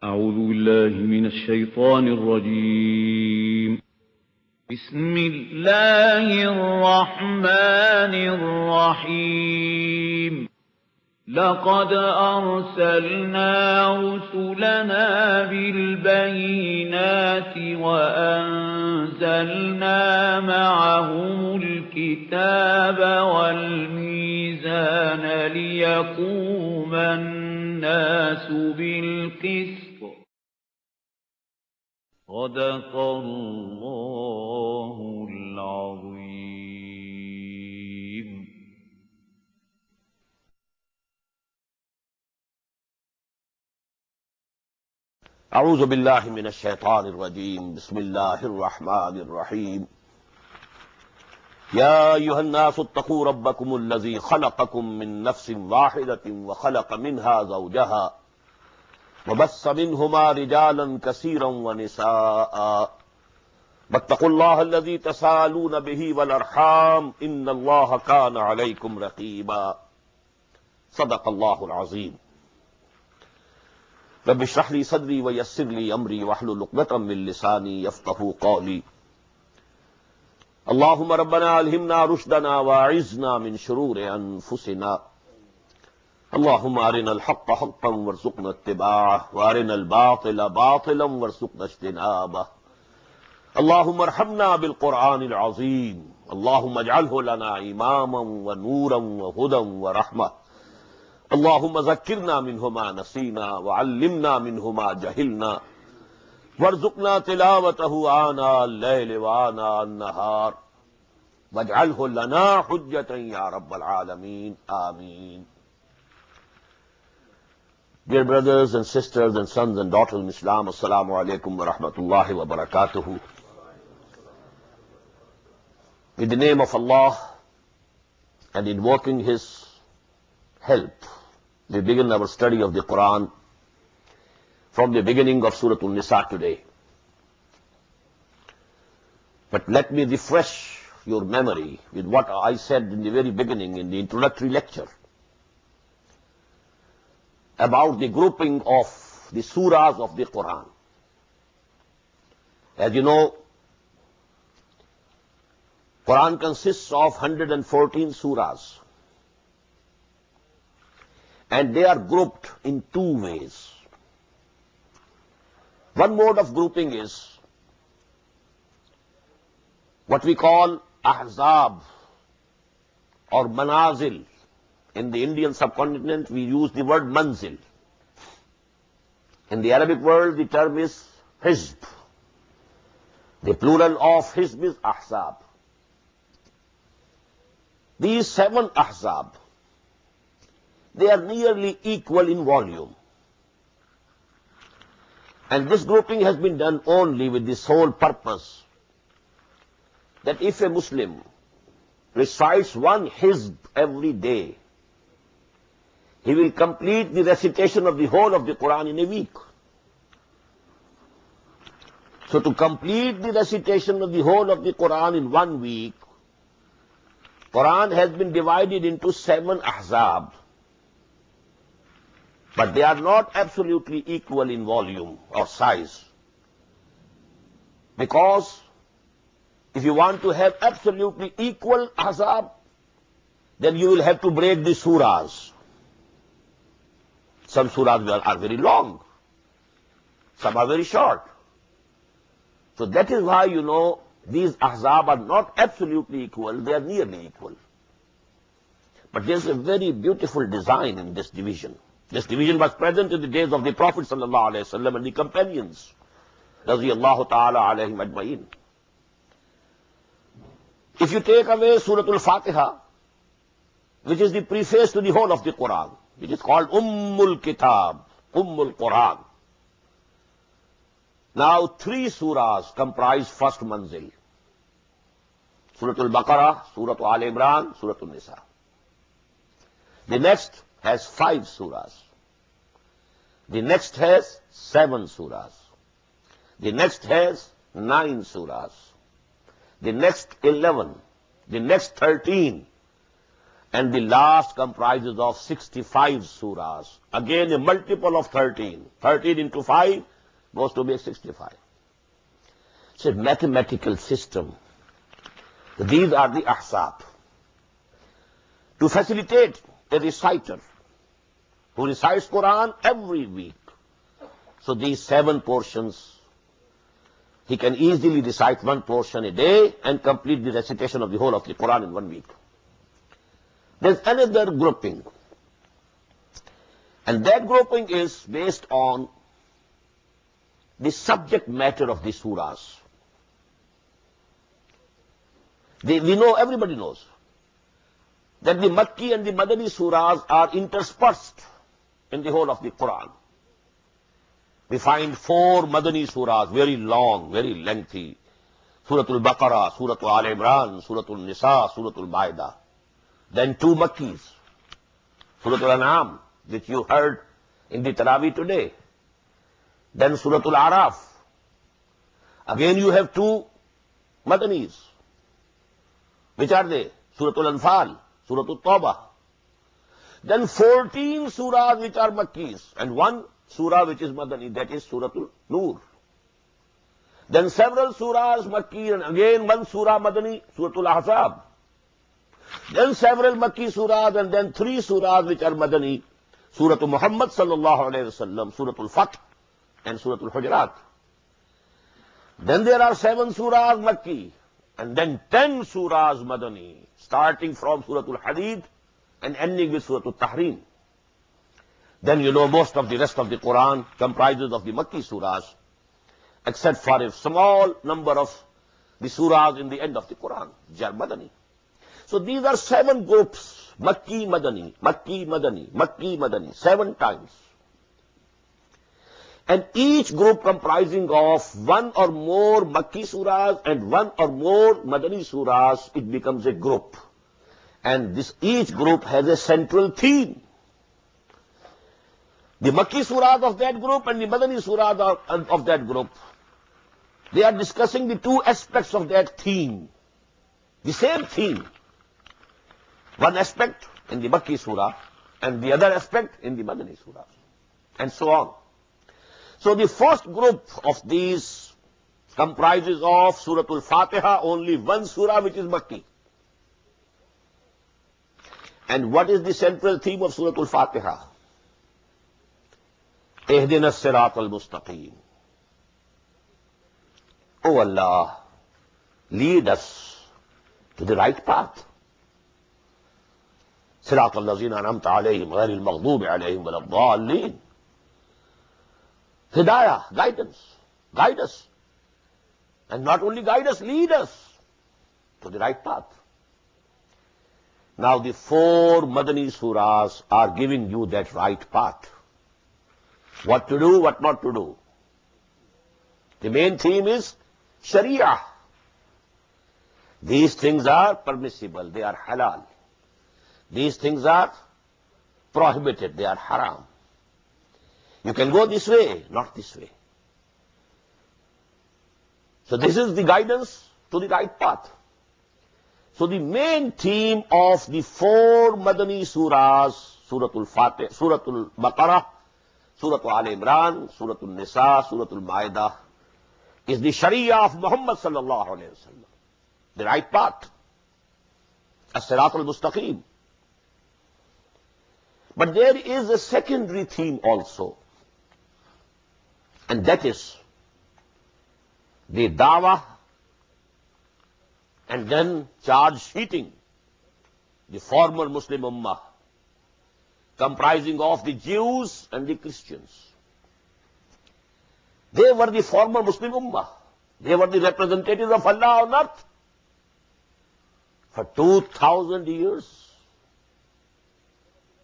أعوذ بالله من الشيطان الرجيم. بسم الله الرحمن الرحيم. لقد أرسلنا رسلنا بالبينات وأنزلنا معهم الكتاب والميزان ليقوم الناس بالقسط. صدق الله العظيم. أعوذ بالله من الشيطان الرجيم. بسم الله الرحمن الرحيم. يا أيها الناس اتقوا ربكم الذي خلقكم من نفس واحدة وخلق منها زوجها وبث منهما رجالا كثيرا ونساء واتقوا الله الذي تساءلون به والأرحام إن الله كان عليكم رقيبا. صدق الله العظيم. رب اشرح لي صدري ويسر لي أمري واحلل عقدة من لساني يفقهوا قولي. اللهم ربنا ألهمنا رشدنا وأعذنا من شرور أنفسنا. اللهم أرنا الحق حقا وارزقنا اتباعه وأرنا الباطل باطلا وارزقنا اجتنابه. اللهم ارحمنا بالقرآن العظيم. اللهم اجعله لنا إماما ونورا وهدى ورحمة. اللهم ذكرنا منه ما نسينا وعلمنا منه ما جهلنا وارزقنا تلاوته آناء الليل وآناء النهار واجعله لنا حجة يا رب العالمين. آمين. Dear brothers and sisters and sons and daughters in Islam, Assalamu alaikum wa rahmatullahi wa barakatuhu. In the name of Allah and invoking His help, we begin our study of the Quran from the beginning of Surah An-Nisa today. But let me refresh your memory with what I said in the very beginning in the introductory lecture about the grouping of the surahs of the Quran. As you know, Quran consists of 114 surahs, and they are grouped in two ways. One mode of grouping is what we call ahzab or manazil. In the Indian subcontinent, we use the word manzil. In the Arabic world, the term is hizb. The plural of hizb is ahzab. These 7 ahzab, they are nearly equal in volume. And this grouping has been done only with the sole purpose that if a Muslim recites one hizb every day, he will complete the recitation of the whole of the Quran in a week. So to complete the recitation of the whole of the Quran in 1 week, Quran has been divided into 7 ahzab. But they are not absolutely equal in volume or size. Because if you want to have absolutely equal ahzab, then you will have to break the surahs. Some surahs are very long. Some are very short. So that is why, these ahzab are not absolutely equal, they are nearly equal. But there is a very beautiful design in this division. This division was present in the days of the Prophet ﷺ and the companions, radiyallahu ta'ala alayhim ajma'in. If you take away Surah Al-Fatiha, which is the preface to the whole of the Quran, which is called Ummul Kitab, Ummul Quran. Now 3 surahs comprise first manzil. Surah Al-Baqarah, Surah Al-Imran, Surah Al-Nisa. The next has 5 surahs. The next has 7 surahs. The next has 9 surahs. The next 11. The next 13. and the last comprises of 65 surahs. Again, a multiple of 13. 13 into 5 goes to be 65. It's a mathematical system. These are the ahsab. To facilitate a reciter who recites Quran every week. So these 7 portions, he can easily recite 1 portion a day and complete the recitation of the whole of the Quran in 1 week. There's another grouping, and that grouping is based on the subject matter of the surahs. We know, everybody knows, that the Makki and the Madani surahs are interspersed in the whole of the Quran. We find 4 Madani surahs, very long, very lengthy. Suratul Baqarah, Suratul Al Imran, Suratul Nisa, Suratul Ma'idah. Then 2 Makkis, Suratul An'am, which you heard in the Taraweeh today. Then Suratul Araf. Again you have 2 Madanis. Which are they? Suratul Anfal, Suratul Tawbah. Then 14 surahs which are Makkis, and 1 surah which is Madani, that is Suratul Nur. Then several surahs Makki, and again 1 surah Madani, Suratul Ahzab. Then several Makki surahs, and then 3 surahs which are Madani, Suratul Muhammad sallallahu alayhi wasallam, Suratul Fath, and Suratul Hujurat. Then there are 7 surahs Makki, and then 10 surahs Madani, starting from Suratul Hadid and ending with Suratul Tahrim. Then you know most of the rest of the Quran comprises of the Makki surahs, except for a small number of the surahs in the end of the Quran, which are Madani. So these are 7 groups, Makki, Madani, Makki, Madani, Makki, Madani, 7 times. And each group comprising of 1 or more Makki surahs and 1 or more Madani surahs, it becomes a group. And each group has a central theme. The Makki surahs of that group and the Madani surahs of that group, they are discussing the 2 aspects of that theme. The same theme. 1 aspect in the Makki surah and the other aspect in the Madani surah, and so on. So the first group of these comprises of Suratul Fatiha, only 1 surah which is Makki. And what is the central theme of Suratul Fatiha? Ihdina as-sirat al-mustaqim. Oh Allah, lead us to the right path. صراط الذين أنعمت عليهم غير المغضوب عليهم ولا الضالين. Hidayah, guidance, guide us. And not only guide us, lead us to the right path. Now the 4 Madani surahs are giving you that right path. What to do, what not to do. The main theme is Sharia. These things are permissible, they are halal. These things are prohibited, they are haram. You can go this way, not this way. So this is the guidance to the right path. So the main theme of the 4 Madani surahs, Suratul Fatih, Suratul Baqarah, Suratul Al Imran, Suratul Nisa, Suratul Ma'idah, is the Sharia of Muhammad sallallahu alayhi wa sallam. The right path. As-sirat al-mustaqim. But there is a secondary theme also. And that is the dawah and then charge sheeting the former Muslim Ummah, comprising of the Jews and the Christians. They were the former Muslim Ummah. They were the representatives of Allah on earth. For 2,000 years,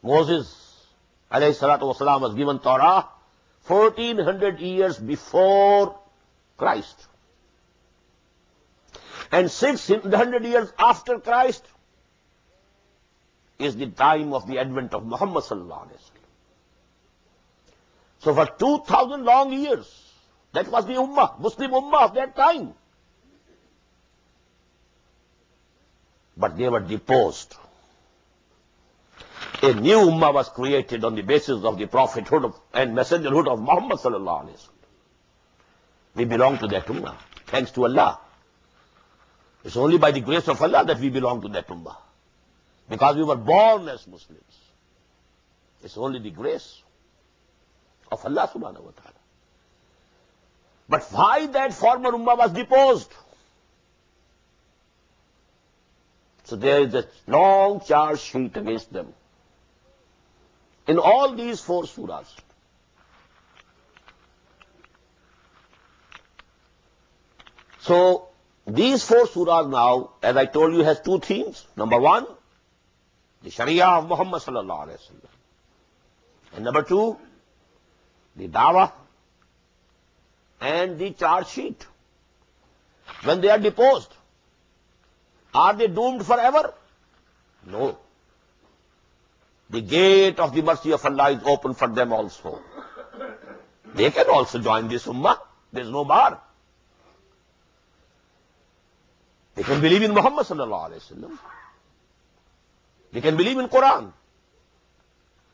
Moses, alayhi salatu wasalam, was given Torah 1,400 years before Christ. And 600 years after Christ is the time of the advent of Muhammad sallallahu alaihi wasallam. So for 2,000 long years, that was the Ummah, Muslim Ummah of that time. But they were deposed. A new ummah was created on the basis of the prophethood and messengerhood of Muhammad sallallahu alaihi wasallam. We belong to that ummah, thanks to Allah. It's only by the grace of Allah that we belong to that ummah. Because we were born as Muslims. It's only the grace of Allah subhanahu wa ta'ala. But why that former ummah was deposed? So there is a long charge sheet against them. In all these 4 surahs. So these 4 surahs now, as I told you, has 2 themes. Number 1, the Sharia of Muhammad sallallahu alaihi wasallam. And number 2, the dawah and the charge sheet. When they are deposed, are they doomed forever? No. The gate of the mercy of Allah is open for them also. They can also join this ummah. There is no bar. They can believe in Muhammad sallallahu alaihi wasallam. They can believe in Quran.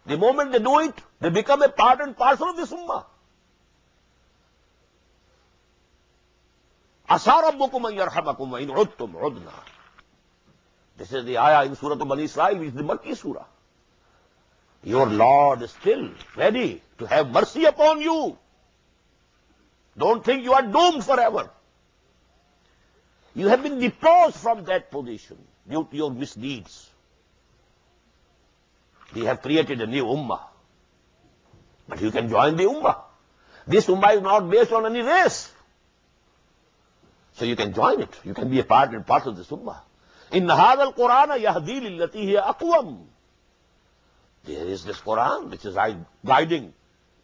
The moment they do it, they become a part and parcel of this ummah. Asa rabbukum an yarhamakum wa in udtum udna. This is the ayah in Surah Bani Israel, which is the Makki surah. Your Lord is still ready to have mercy upon you. Don't think you are doomed forever. You have been deposed from that position due to your misdeeds. We have created a new ummah. But you can join the ummah. This ummah is not based on any race. So you can join it. You can be a part and parcel of this ummah. Inna hadha al-Qur'ana yahdi lillati hiya aqwam. There is this Quran which is guiding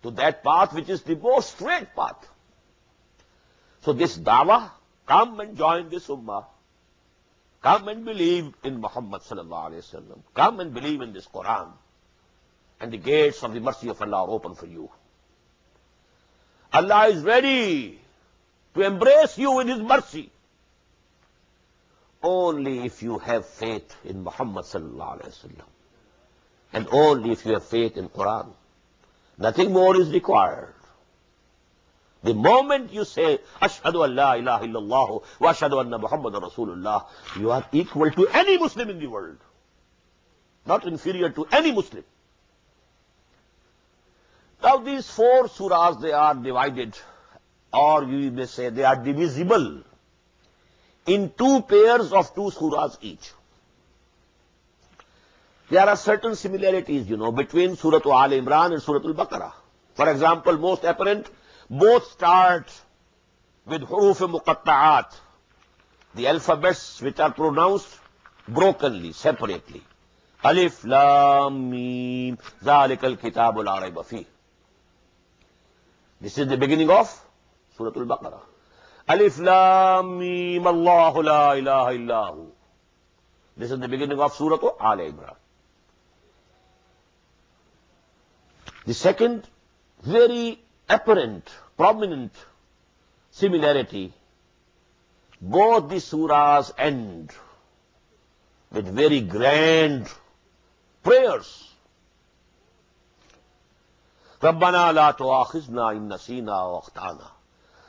to that path which is the most straight path. So this dawah, come and join this ummah. Come and believe in Muhammad sallallahu alaihi wasallam. Come and believe in this Quran. And the gates of the mercy of Allah are open for you. Allah is ready to embrace you in His mercy. Only if you have faith in Muhammad sallallahu alaihi wasallam. And only if you have faith in Quran. Nothing more is required. The moment you say, Ashhadu an la ilaha illallah wa ashhadu anna Muhammadan Rasulullah, you are equal to any Muslim in the world. Not inferior to any Muslim. Now these 4 surahs, they are divided, or you may say they are divisible in 2 pairs of 2 surahs each. There are certain similarities, between Surah Al Imran and Surah Al-Baqarah. For example, most apparent, both start with huruf muqatta'at, the alphabets which are pronounced brokenly, separately. Alif, Lam, Mim, Zalikal Kitabul la rayba fih. This is the beginning of Surah Al-Baqarah. Alif, Lam, Mim, Allahu la ilaha illahu. This is the beginning of Surah Al Imran. The second, very apparent, prominent similarity, both the surahs end with very grand prayers. ربنا لا تؤاخذنا إن نسينا وأخطأنا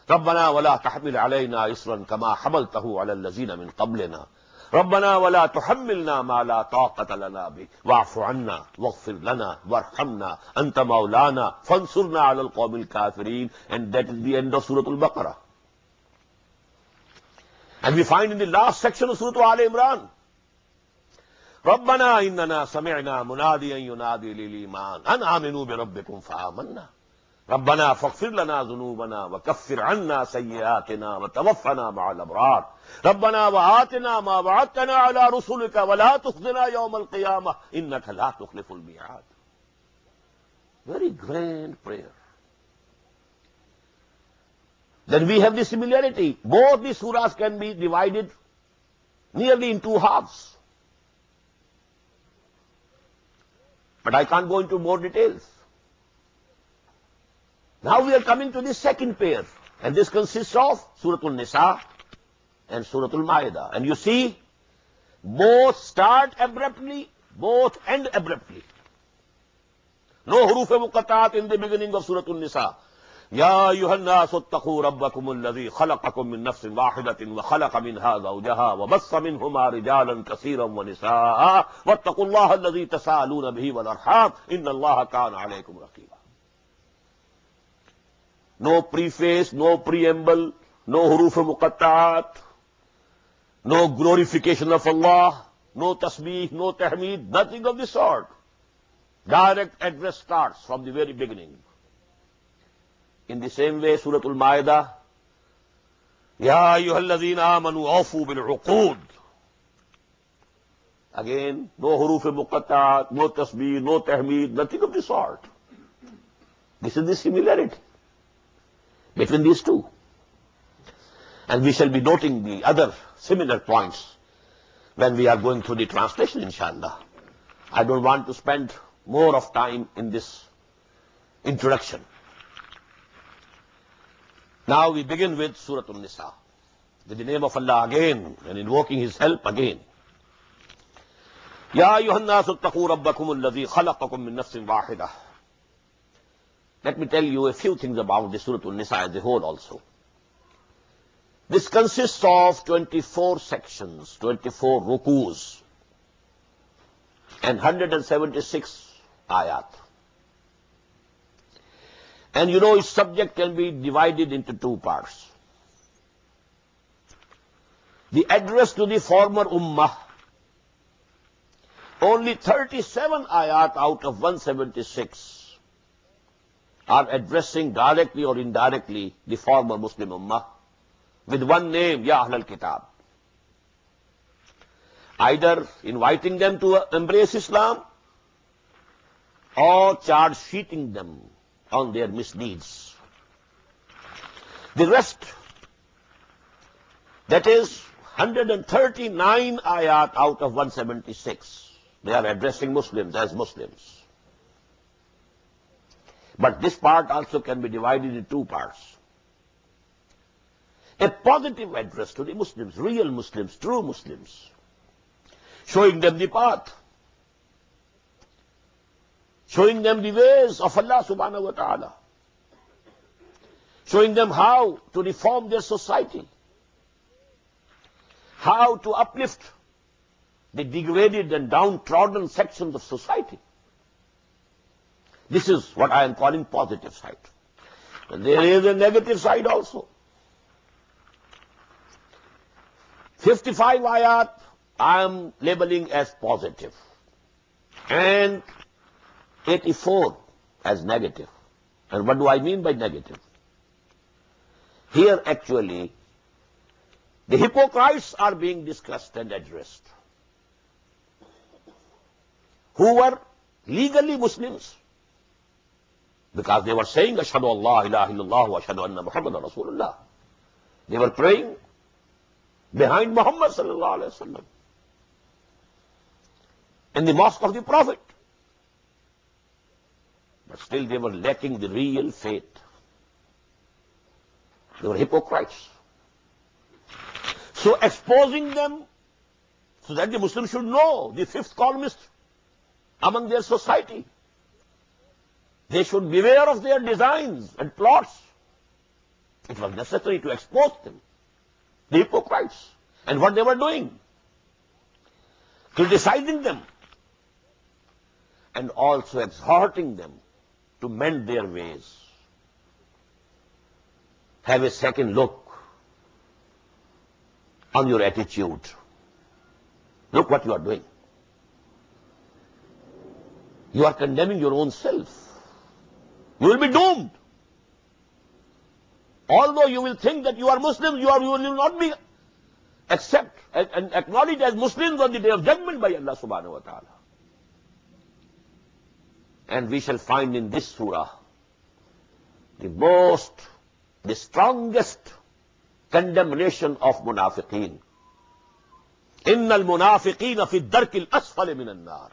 ربنا ولا تحمل علينا إصرا كما حملته على الذين من قبلنا ربنا ولا تحملنا ما لا طاقة لنا به واعف عنا واغفر لنا وارحمنا أنت مولانا فانصرنا على القوم الكافرين. And that is the end of Surah Al-Baqarah. And we find in the last section of Surah Al Imran, ربنا إننا سمعنا مناديا ينادي للإيمان أن آمنوا بربكم فآمنا ربنا فاغفر لنا ذنوبنا وكفر عنا سيئاتنا وتوفنا مع الأبرار ربنا وآتنا ما وعدتنا على رسلك ولا تخزنا يوم القيامة إنك لا تخلف الميعاد. Very grand prayer. Then we have the similarity. Both the surahs can be divided nearly in 2 halves. But I can't go into more details. Now we are coming to the second pair, and this consists of Surah Al-Nisa and Surah Al-Ma'idah. And you see, both start abruptly, both end abruptly. No huruf muqatta'at in the beginning of Surah An-Nisa. يا أيها الناس اتقوا ربكم الذي خلقكم من نفس واحدة وخلق منها زوجها وبث منهما رجالا كثيرا ونساء واتقوا الله الذي تساءلون به والأرحام إن الله كان عليكم رقيبا. No preface, no preamble, no huruf muqatta'at, no glorification of Allah, no tasbih, no tahmeed, nothing of the sort. Direct address starts from the very beginning. In the same way, Surah Al-Ma'idah, Ya ayyuhalladhina amanu awfu bil-uqood. Again, no huruf muqatta'at, no tasbih, no tahmeed, nothing of the sort. This is the similarity between these two. And we shall be noting the other similar points when we are going through the translation, inshallah. I don't want to spend more of time in this introduction. Now we begin with Surah An-Nisa. With the name of Allah again, and invoking His help again. Ya ayyuhan nasu attaqu rabbakum alladhi khalaqakum min nafsin wahidah. Let me tell you a few things about the Surah An-Nisa as a whole also. This consists of 24 sections, 24 rukus, and 176 ayat. And you know, its subject can be divided into two parts. The address to the former ummah, only 37 ayat out of 176 are addressing directly or indirectly the former Muslim ummah with one name, Ya Ahlal Kitab. Either inviting them to embrace Islam or charge sheeting them on their misdeeds. The rest, that is 139 ayat out of 176, they are addressing Muslims as Muslims. But this part also can be divided in two parts. A positive address to the Muslims, real Muslims, true Muslims, showing them the path, showing them the ways of Allah subhanahu wa ta'ala, showing them how to reform their society, how to uplift the degraded and downtrodden sections of society. This is what I am calling positive side. And there is a negative side also. 55 ayat I am labeling as positive, and 84 as negative. And what do I mean by negative? Here actually the hypocrites are being discussed and addressed, who were legally Muslims because they were saying Ashhadu Allah ilaha illallah wa ashhadu anna Muhammadan Rasulullah. They were praying behind Muhammad sallallahu alaihi wasallam in the mosque of the Prophet. But still they were lacking the real faith. They were hypocrites. So exposing them so that the Muslims should know the fifth columnist among their society. They should beware of their designs and plots. It was necessary to expose them, the hypocrites, and what they were doing, criticizing them, and also exhorting them to mend their ways. Have a second look on your attitude. Look what you are doing. You are condemning your own self. You will be doomed. Although you will think that you are Muslims, you will not be accepted and acknowledged as Muslims on the day of judgment by Allah subhanahu wa ta'ala. And we shall find in this surah the strongest condemnation of munafiqeen. Innal munafiqeen fi ad-darki al-asfali min an-nar.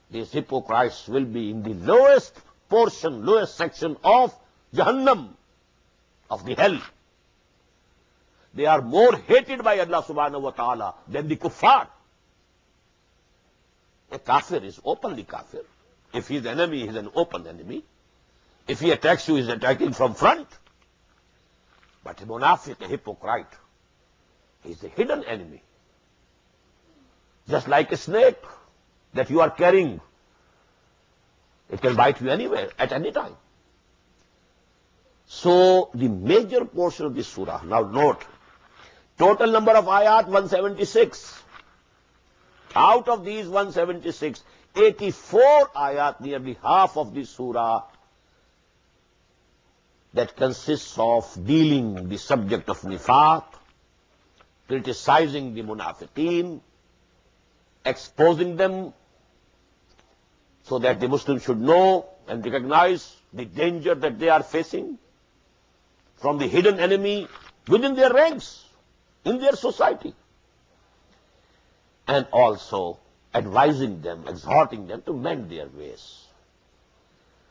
These hypocrites will be in the lowest portion, lowest section of Jahannam, of the hell. They are more hated by Allah subhanahu wa ta'ala than the kuffar. A kafir is openly kafir. If he's enemy, he's an open enemy. If he attacks you, he's attacking from front. But a munafiq, a hypocrite, he's a hidden enemy. Just like a snake that you are carrying. It can bite you anywhere, at any time. So, the major portion of this surah, now note, total number of ayat 176. Out of these 176, 84 ayat, nearly half of this surah, that consists of dealing the subject of nifaq, criticizing the munafiqeen, exposing them so that the Muslims should know and recognize the danger that they are facing from the hidden enemy within their ranks, in their society. And also advising them, exhorting them to mend their ways.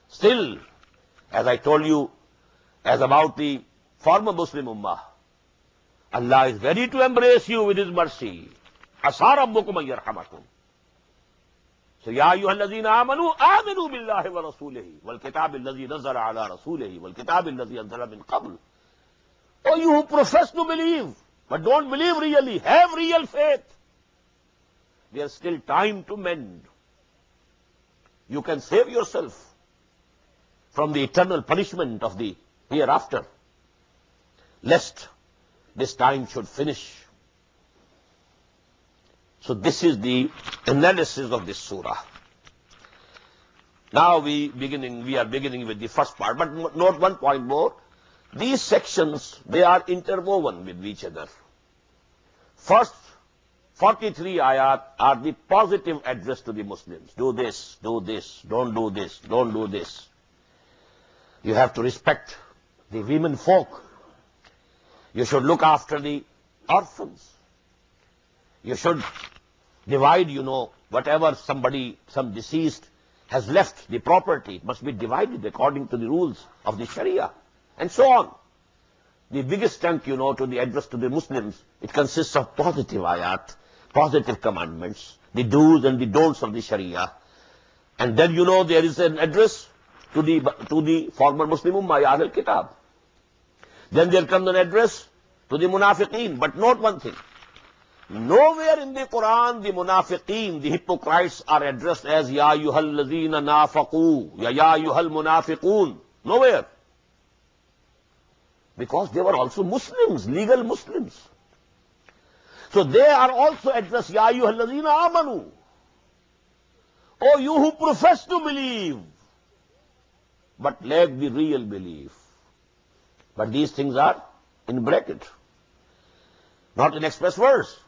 Still, as I told you, as about the former Muslim Ummah, Allah is ready to embrace you with His mercy. Asa rabbukum an yarhamakum. So, Ya ayyuhalladhina aminu billahi wa rasulihi wal kitabi alladhi nazala ala rasulihi wal kitabi alladhi anzala min qabl. Oh, you who profess to believe, but don't believe really, have real faith. There's still time to mend. You can save yourself from the eternal punishment of the hereafter, lest this time should finish. So this is the analysis of this surah. Now we are beginning with the first part, but note one point more. These sections, they are interwoven with each other. First 43 ayat are the positive address to the Muslims. Do this, don't do this, don't do this. You have to respect the women folk. You should look after the orphans. You should divide, whatever some deceased has left, the property must be divided according to the rules of the Sharia, and so on. The biggest chunk, to the address to the Muslims, it consists of positive ayat, positive commandments, the do's and the don'ts of the Sharia. And then, there is an address to the former Muslim Ummah, Ya Ahl Kitab. Then there comes an address to the munafiqeen. But note one thing. Nowhere in the Quran the munafiqeen, the hypocrites, are addressed as Ya ayyuhal ladhina nafaqu, Ya ayyuhal munafiqun. Nowhere. Because they were also Muslims, legal Muslims. So they are also addressed, Ya ayyuhal ladhina amanu. Oh, you who profess to believe, but lack the real belief. But these things are in bracket, not in express verse.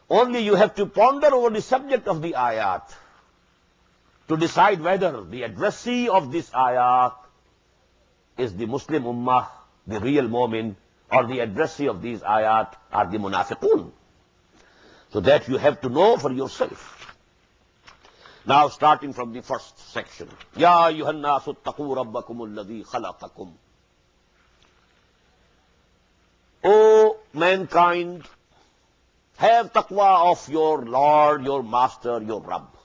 Only you have to ponder over the subject of the ayat to decide whether the addressee of this ayat is the Muslim Ummah, the real mu'min, or the addressee of these ayat are the munafiqun. So that you have to know for yourself. Now starting from the first section. Ya ayyuhan nasu attaqu rabbakum alladhi khalaqakum. O mankind, have taqwa of your Lord, your Master, your Rabb.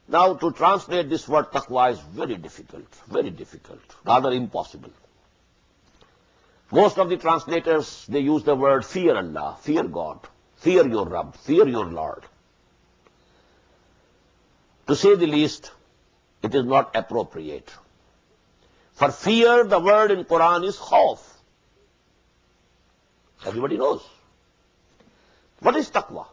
Now to translate this word taqwa is very difficult, rather impossible. Most of the translators, they use the word fear Allah, fear God, fear your Rabb, fear your Lord. To say the least, it is not appropriate. For fear, the word in Quran is khawf. Everybody knows. What is taqwa?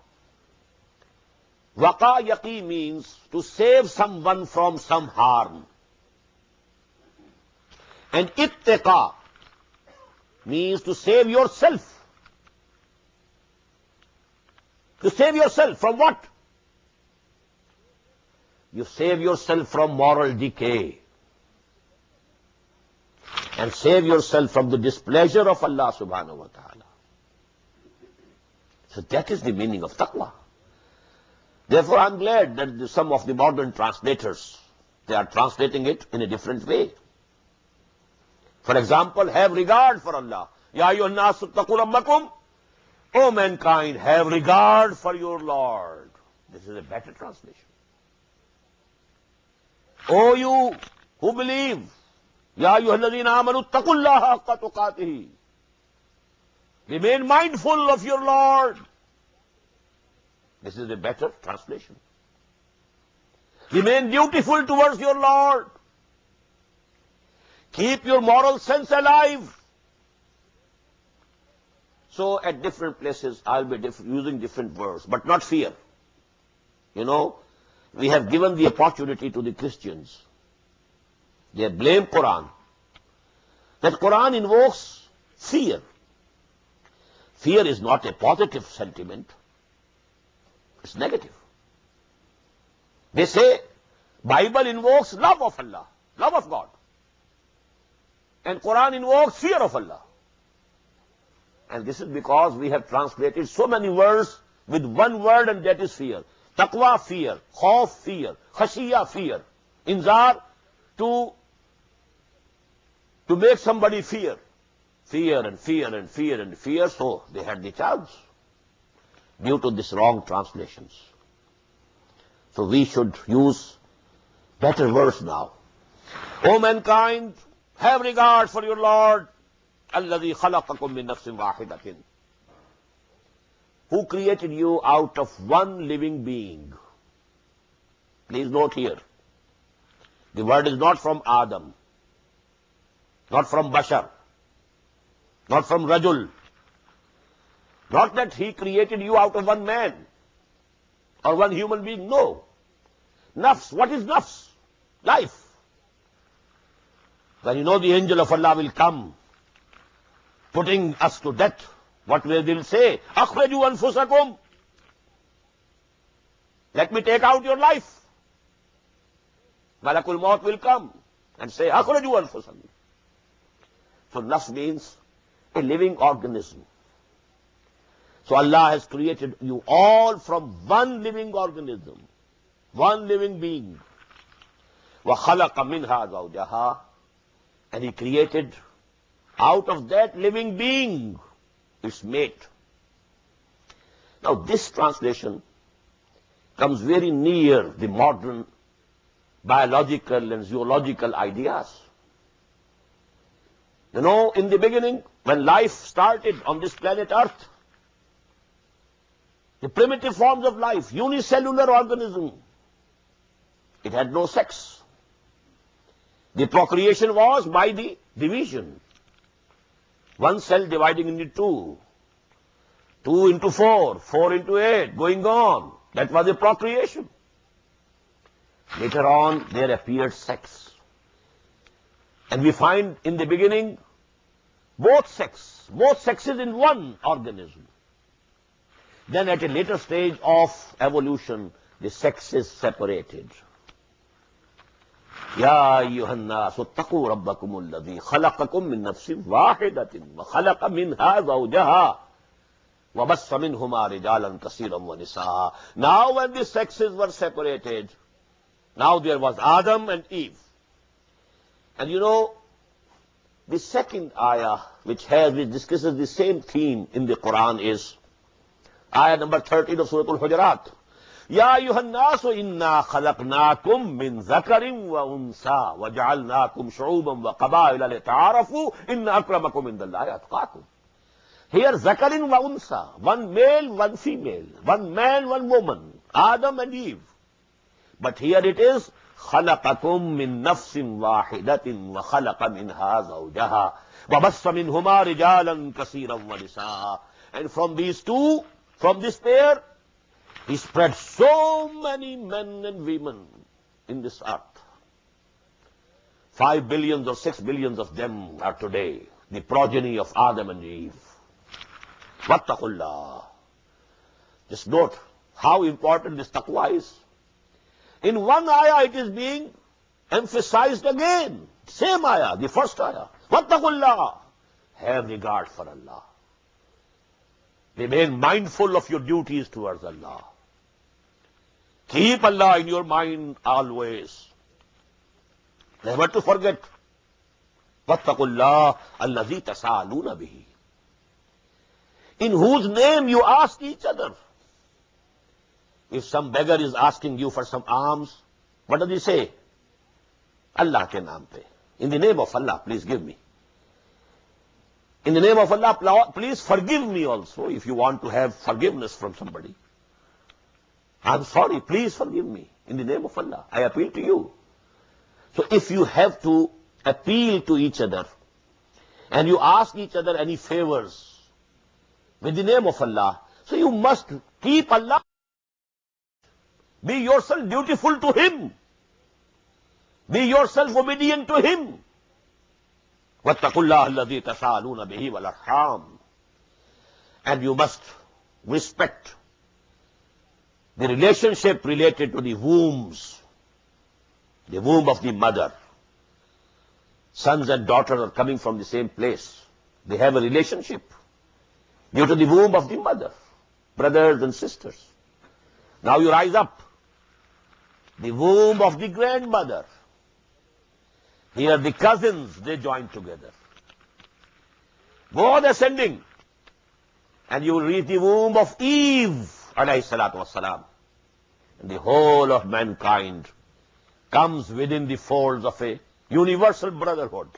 Waqa yaqi means to save someone from some harm. And ittaqa means to save yourself. To save yourself from what? You save yourself from moral decay. And save yourself from the displeasure of Allah subhanahu wa ta'ala. So that is the meaning of taqwa. Therefore, I'm glad that some of the modern translators, they are translating it in a different way. For example, have regard for Allah. Ya ayyuhan nasu attaqu rabbakum. O mankind, have regard for your Lord. This is a better translation. O you who believe, Ya ayyuhalladhina amanu taqullaha haqqa tuqatihi. Remain mindful of your Lord. This is a better translation. Remain dutiful towards your Lord. Keep your moral sense alive. So at different places I'll be using different words, but not fear. You know, we have given the opportunity to the Christians. They blame Quran. That Quran invokes fear. Fear is not a positive sentiment. It's negative. They say Bible invokes love of Allah, love of God. And Quran invokes fear of Allah. And this is because we have translated so many words with one word, and that is fear. Taqwa, fear. Khawf, fear. Khashiyya, fear. Inzar, to make somebody fear. Fear and fear and fear and fear. So they had the chance due to this wrong translations. So we should use better words now. O mankind, have regard for your Lord, alladhi khalaqakum min nafsin wahidatin, who created you out of one living being. Please note here, the word is not from Adam, not from Bashar, not from Rajul. Not that he created you out of one man or one human being. No. Nafs. What is nafs? Life. When you know the angel of Allah will come, putting us to death, what will they say? Akhraju anfusakum. Let me take out your life. Malakul Maut will come and say, Akhraju anfusakum. So nafs means a living organism. So Allah has created you all from one living organism, one living being. وَخَلَقَ مِنْهَا زَوْجَهَا, and He created out of that living being its mate. Now this translation comes very near the modern biological and zoological ideas. You know, in the beginning, when life started on this planet Earth, the primitive forms of life, unicellular organism, it had no sex. The procreation was by the division. One cell dividing into two, 2 into 4, 4 into 8, going on. That was the procreation. Later on, there appeared sex. And we find in the beginning both sexes in one organism. Then at a later stage of evolution, the sexes separated. Ya ayyuhan nasu ttaqu rabbakum alladhi khalaqakum min nafsin wahidatin wa khalaqa minha zawjaha wa bassa minhuma rijalan kaseeran wa nisaa. Now when the sexes were separated, now there was Adam and Eve. And you know, the second ayah which discusses the same theme in the Quran is ayah number 13 of Surah Al-Hujurat. Ya ayyuhan nasu inna khalaqnakum min zakarin wa unsa wa ja'alnakum shu'uban wa qabaila lita'arafu inna akramakum indallahi atqakum. Here zakarin wa unsa, one male, one female, one man, one woman, Adam and Eve. But here it is khalaqakum min nafsin wahidatin wa khalaqa minha zawjaha wa bassa minhuma rijalan kaseeran wa nisaa. And from these two, from this pair, He spread so many men and women in this earth. 5 billion or 6 billion of them are today the progeny of Adam and Eve. Wattaqullah. Just note how important this taqwa is. In one ayah it is being emphasized again. Same ayah, the first ayah. Wattaqullah. Have regard for Allah. Remain mindful of your duties towards Allah. Keep Allah in your mind always. Never to forget. Wattaqullah allazi tasaaluna bihi. In whose name you ask each other. If some beggar is asking you for some alms, what does he say? Allah ke naam pe. In the name of Allah, please give me. In the name of Allah, please forgive me also if you want to have forgiveness from somebody. I'm sorry, please forgive me. In the name of Allah, I appeal to you. So if you have to appeal to each other and you ask each other any favors with the name of Allah, so you must keep Allah. Be yourself dutiful to Him. Be yourself obedient to Him. وَاتَّقُوا اللَّهَ الَّذِي تَسَأَلُونَ بِهِ وَالْأَرْحَامَ. And you must respect the relationship related to the wombs, the womb of the mother. Sons and daughters are coming from the same place. They have a relationship due to the womb of the mother, brothers and sisters. Now you rise up. The womb of the grandmother. Here the cousins, they join together. Go on ascending. And you will reach the womb of Eve, alayhi salatu wassalam. And the whole of mankind comes within the folds of a universal brotherhood.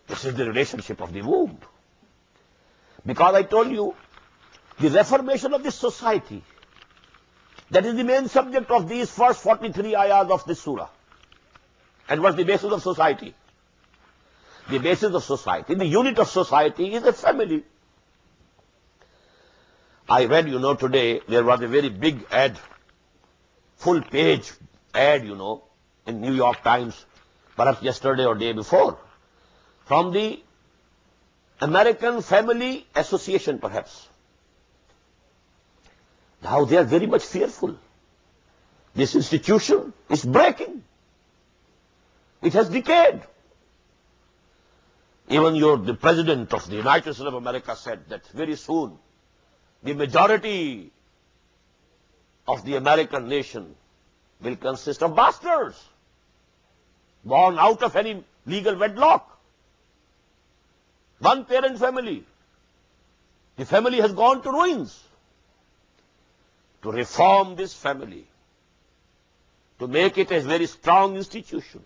This is the relationship of the womb. Because I told you, the reformation of this society, that is the main subject of these first 43 ayahs of this surah. And what's the basis of society? The basis of society, the unit of society is a family. I read, today there was a very big ad, full page ad, in New York Times, perhaps yesterday or day before, from the American Family Association, perhaps. Now they are very much fearful. This institution is breaking. It has decayed. Even the President of the United States of America said that very soon the majority of the American nation will consist of bastards, born out of any legal wedlock. One parent family. The family has gone to ruins. To reform this family, to make it a very strong institution.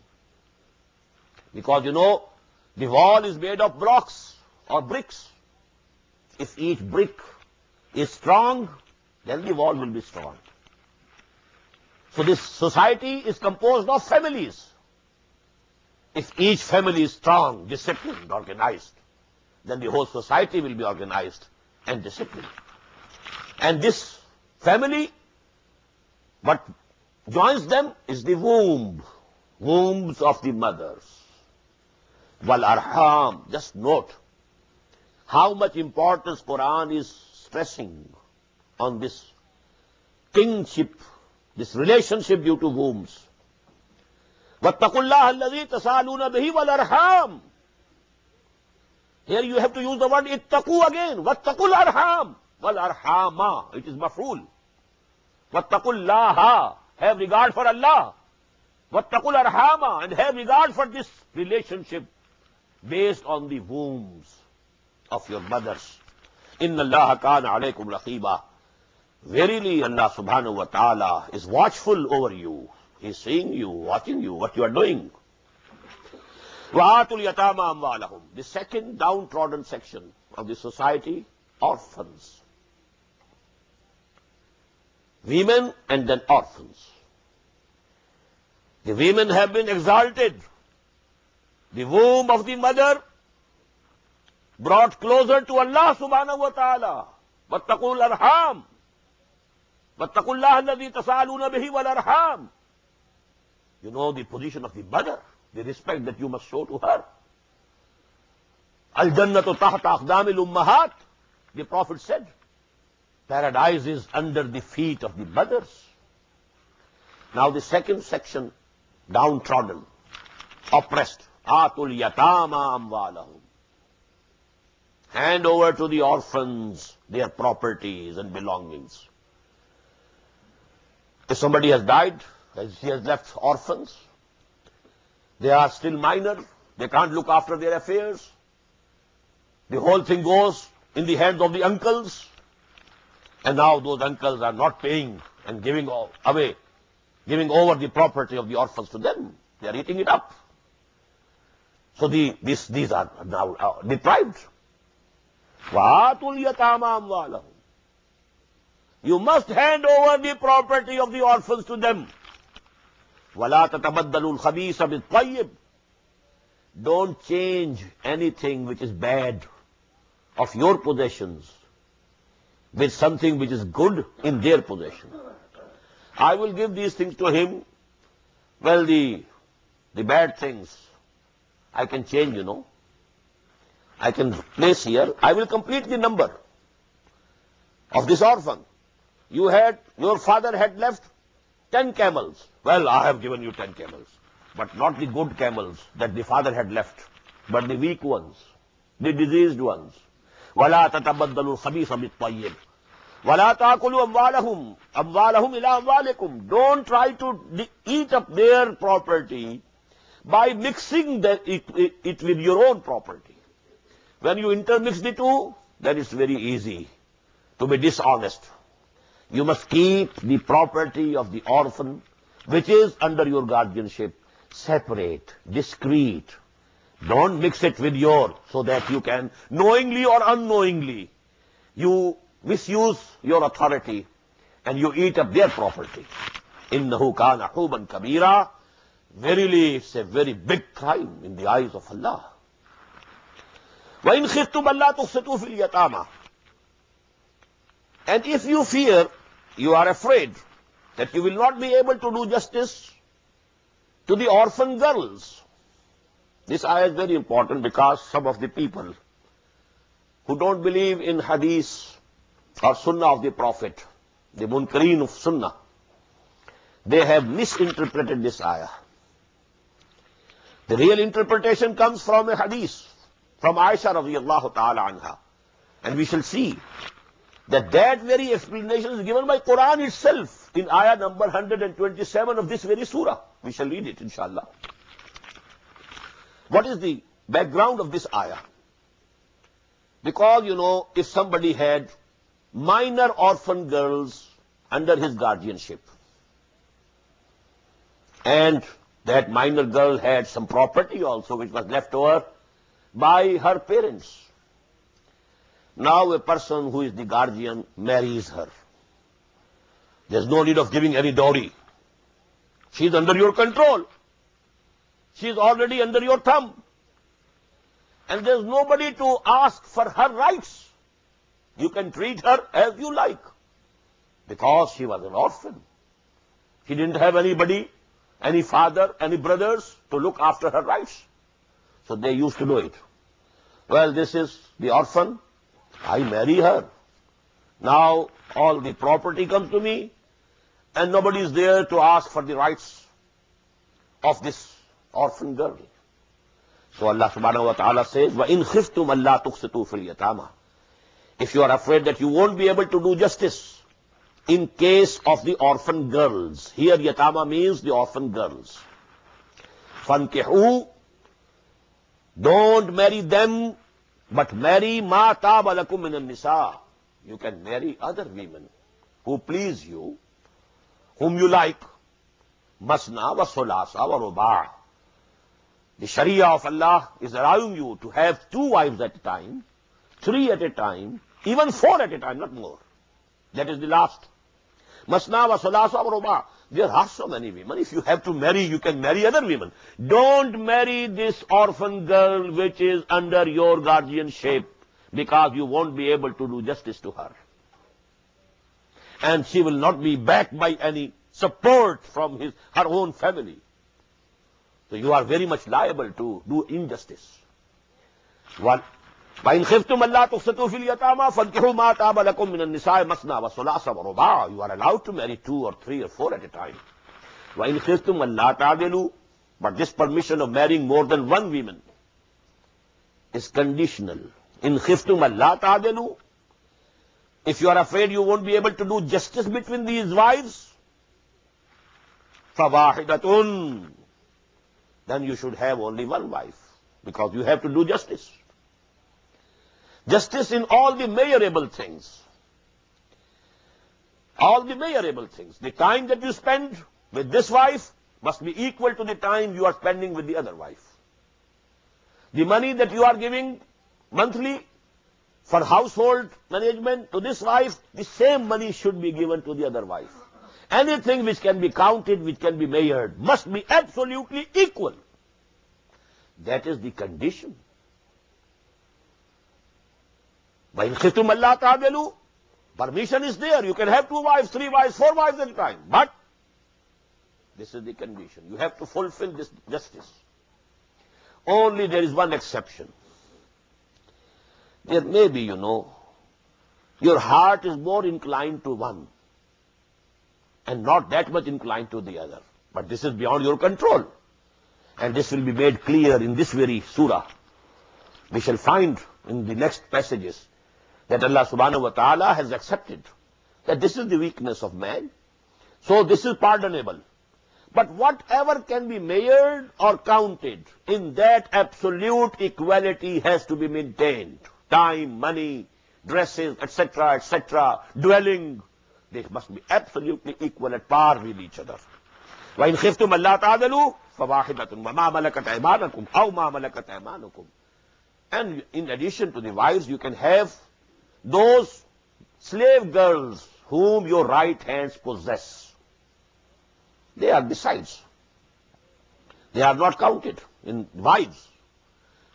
Because, the wall is made of blocks or bricks. If each brick is strong, then the wall will be strong. So this society is composed of families. If each family is strong, disciplined, organized, then the whole society will be organized and disciplined. And this family, what joins them is the wombs of the mothers. Wal arham, just note how much importance Quran is stressing on this kingship, this relationship due to wombs. وَاتَّقُوا اللَّهَ الَّذِي تَسَأَلُونَ بِهِ وَالْأَرْحَامَ. Here you have to use the word ittaqu again. وَاتَّقُوا الْأَرْحَامَ. وَالْأَرْحَامَ. It is maf'ul. وَاتَّقُوا اللَّهَ. Have regard for Allah. وَاتَّقُوا الْأَرْحَامَ. And have regard for this relationship based on the wombs of your mothers. إِنَّ اللَّهَ كَانَ عَلَيْكُمْ رَقِيبًا. Verily Allah subhanahu wa ta'ala is watchful over you. He is seeing you, watching you, what you are doing. وَآتُوا الْيَتَامَى أَمْوَالَهُمْ. The second downtrodden section of the society, orphans. Women and then orphans. The women have been exalted. The womb of the mother brought closer to Allah subhanahu wa ta'ala. وَاتَّقُوا الْأَرْحَامَ. وَاتَّقُوا اللَّهَ الَّذِي تَسَأَلُونَ بِهِ وَالْأَرْحَامَ. You know the position of the mother, the respect that you must show to her. Al-Jannatu tahta aqdamil ummahat. The Prophet said, paradise is under the feet of the mothers. Now the second section, downtrodden, oppressed. Atul yatama amwalahum. Hand over to the orphans their properties and belongings. If somebody has died, he has left orphans, they are still minor, they can't look after their affairs, the whole thing goes in the hands of the uncles. And now those uncles are not paying and giving away, giving over the property of the orphans to them. They are eating it up. So these are now deprived. وَآتُوا الْيَتَامَى أَمْوَالَهُمْ. You must hand over the property of the orphans to them. وَلَا تَتَبَدَّلُوا الْخَبِيثَ بِالطَّيِّبِ. Don't change anything which is bad of your possessions with something which is good in their possession. I will give these things to him. Well, the bad things I can change, I can place here. I will complete the number of this orphan. Your father had left 10 camels. Well, I have given you 10 camels, but not the good camels that the father had left, but the weak ones, the diseased ones. وَلَا تَتَبَدَّلُوا الْخَبِيثَ بِالطَّيِّبِ وَلَا تَأْكُلُوا أَمْوَالَهُمْ إِلَىٰ أَمْوَالِكُمْ. Don't try to eat up their property by mixing it with your own property. When you intermix the two, then it's very easy to be dishonest. You must keep the property of the orphan, which is under your guardianship, separate, discreet. Don't mix it with yours, so that you can, knowingly or unknowingly, you misuse your authority and you eat up their property. إِنَّهُ كَانَ حُوبًا كَبِيرًا. Verily, it's a very big crime in the eyes of Allah. وَإِنْ خِفْتُمْ أَلَّا تُقْسِطُوا فِي الْيَتَامَى. And if you fear, you are afraid that you will not be able to do justice to the orphan girls. This ayah is very important because some of the people who don't believe in hadith or sunnah of the Prophet, the munkareen of sunnah, they have misinterpreted this ayah. The real interpretation comes from a hadith from Aisha radiyallahu ta'ala anha. And we shall see that very explanation is given by Quran itself in ayah number 127 of this very surah. We shall read it, inshallah. What is the background of this ayah? Because, if somebody had minor orphan girls under his guardianship, and that minor girl had some property also which was left over by her parents. Now a person who is the guardian marries her. There's no need of giving any dowry. She is under your control. She is already under your thumb. And there's nobody to ask for her rights. You can treat her as you like. Because she was an orphan. She didn't have anybody, any father, any brothers to look after her rights. So they used to do it. Well, this is the orphan. I marry her. Now all the property comes to me, and nobody is there to ask for the rights of this orphan girl. So Allah subhanahu wa ta'ala says, وَإِنْ خِفْتُمْ أَلَّا تُقْسِطُوا فِي الْيَتَامَى. If you are afraid that you won't be able to do justice in case of the orphan girls. Here yatama means the orphan girls. فَانْكِحُوا. Don't marry them, but marry مَا تَابَ لَكُم مِّنَ النِّسَاءِ. You can marry other women who please you, whom you like. Masna wa sulasa wa ruba'. The Sharia of Allah is allowing you to have 2 wives at a time, 3 at a time, even 4 at a time, not more. That is the last. Masna wa sulasa wa ruba'. There are so many women. If you have to marry, you can marry other women. Don't marry this orphan girl which is under your guardianship, because you won't be able to do justice to her. And she will not be backed by any support from her own family. So you are very much liable to do injustice. 1. وَإِنْ خِفْتُمْ أَلَّا تُقْسِطُوا فِي الْيَتَامَى فَانكِحُوا مَا تَابَ لَكُم مِّنَ النِّسَاءِ مَثْنَىٰ وَثُلَاثَ وَرُبَاعَ. You are allowed to marry 2 or 3 or 4 at a time. وَإِنْ خِفْتُمْ أَلَّا تَعْدِلُوا. But this permission of marrying more than 1 woman is conditional. إِنْ خِفْتُمْ أَلَّا تَعْدِلُوا. If you are afraid you won't be able to do justice between these wives, فَوَاحِدَةٌ. Then you should have only 1 wife, because you have to do justice. Justice in all the measurable things. All the measurable things. The time that you spend with this wife must be equal to the time you are spending with the other wife. The money that you are giving monthly for household management to this wife, the same money should be given to the other wife. Anything which can be counted, which can be measured, must be absolutely equal. That is the condition. وَإِنْ خِفْتُمْ أَلَّا تَعْدِلُوا, permission is there. You can have 2 wives, 3 wives, 4 wives at a time. But this is the condition. You have to fulfill this justice. Only there is one exception. There may be, your heart is more inclined to one and not that much inclined to the other. But this is beyond your control. And this will be made clear in this very surah. We shall find in the next passages that Allah subhanahu wa ta'ala has accepted that this is the weakness of man. So this is pardonable. But whatever can be measured or counted, in that absolute equality has to be maintained. Time, money, dresses, etc., dwelling, they must be absolutely equal at par with each other. وَإِنْ خِفْتُمْ أَلَّا تَعْدِلُوا فَوَاحِدَةٌ وَمَا مَلَكَتْ أَيْمَانُكُمْ أَوْ مَا مَلَكَتْ أَيْمَانُكُمْ. And in addition to the wives, you can have those slave girls whom your right hands possess. They are besides. They are not counted in wives.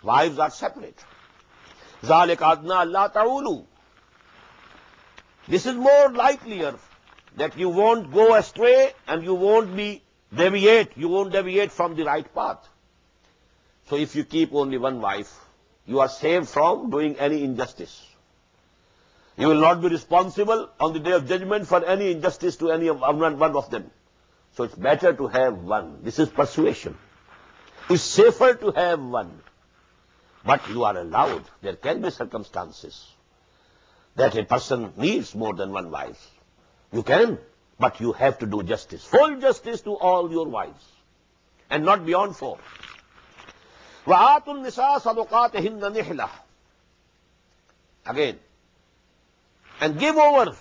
Wives are separate. ذَلِكَ أَدْنَىٰ أَلَّا تَعُولُوا. This is more likelier that you won't go astray and you won't deviate from the right path. So if you keep only one wife, you are saved from doing any injustice. You will not be responsible on the day of judgment for any injustice to any one of them. So it's better to have one. This is persuasion. It's safer to have one. But you are allowed. There can be circumstances that a person needs more than one wife. You can, but you have to do justice. Full justice to all your wives. And not beyond 4. وَآتُوا النِّسَاءَ صَدُقَاتِهِنَّ نِحْلَةً. Again. And give over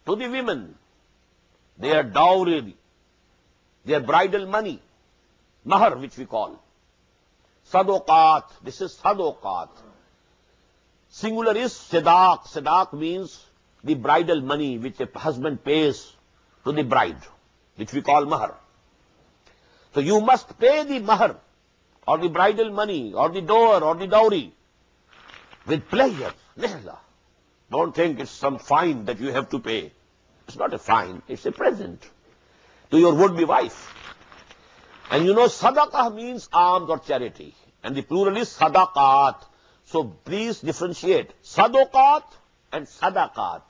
to the women their dowry, their bridal money, mahar, which we call. Sadoqat. This is sadoqat. Singular is sadaq. Sadaq means the bridal money which a husband pays to the bride, which we call mahar. So you must pay the mahar, or the bridal money, or the dower, or the dowry, with pleasure. Nihla. Don't think it's some fine that you have to pay. It's not a fine, it's a present to your would-be wife. And sadaqah means alms or charity. And the plural is sadaqat. So please differentiate sadaqat and sadaqat.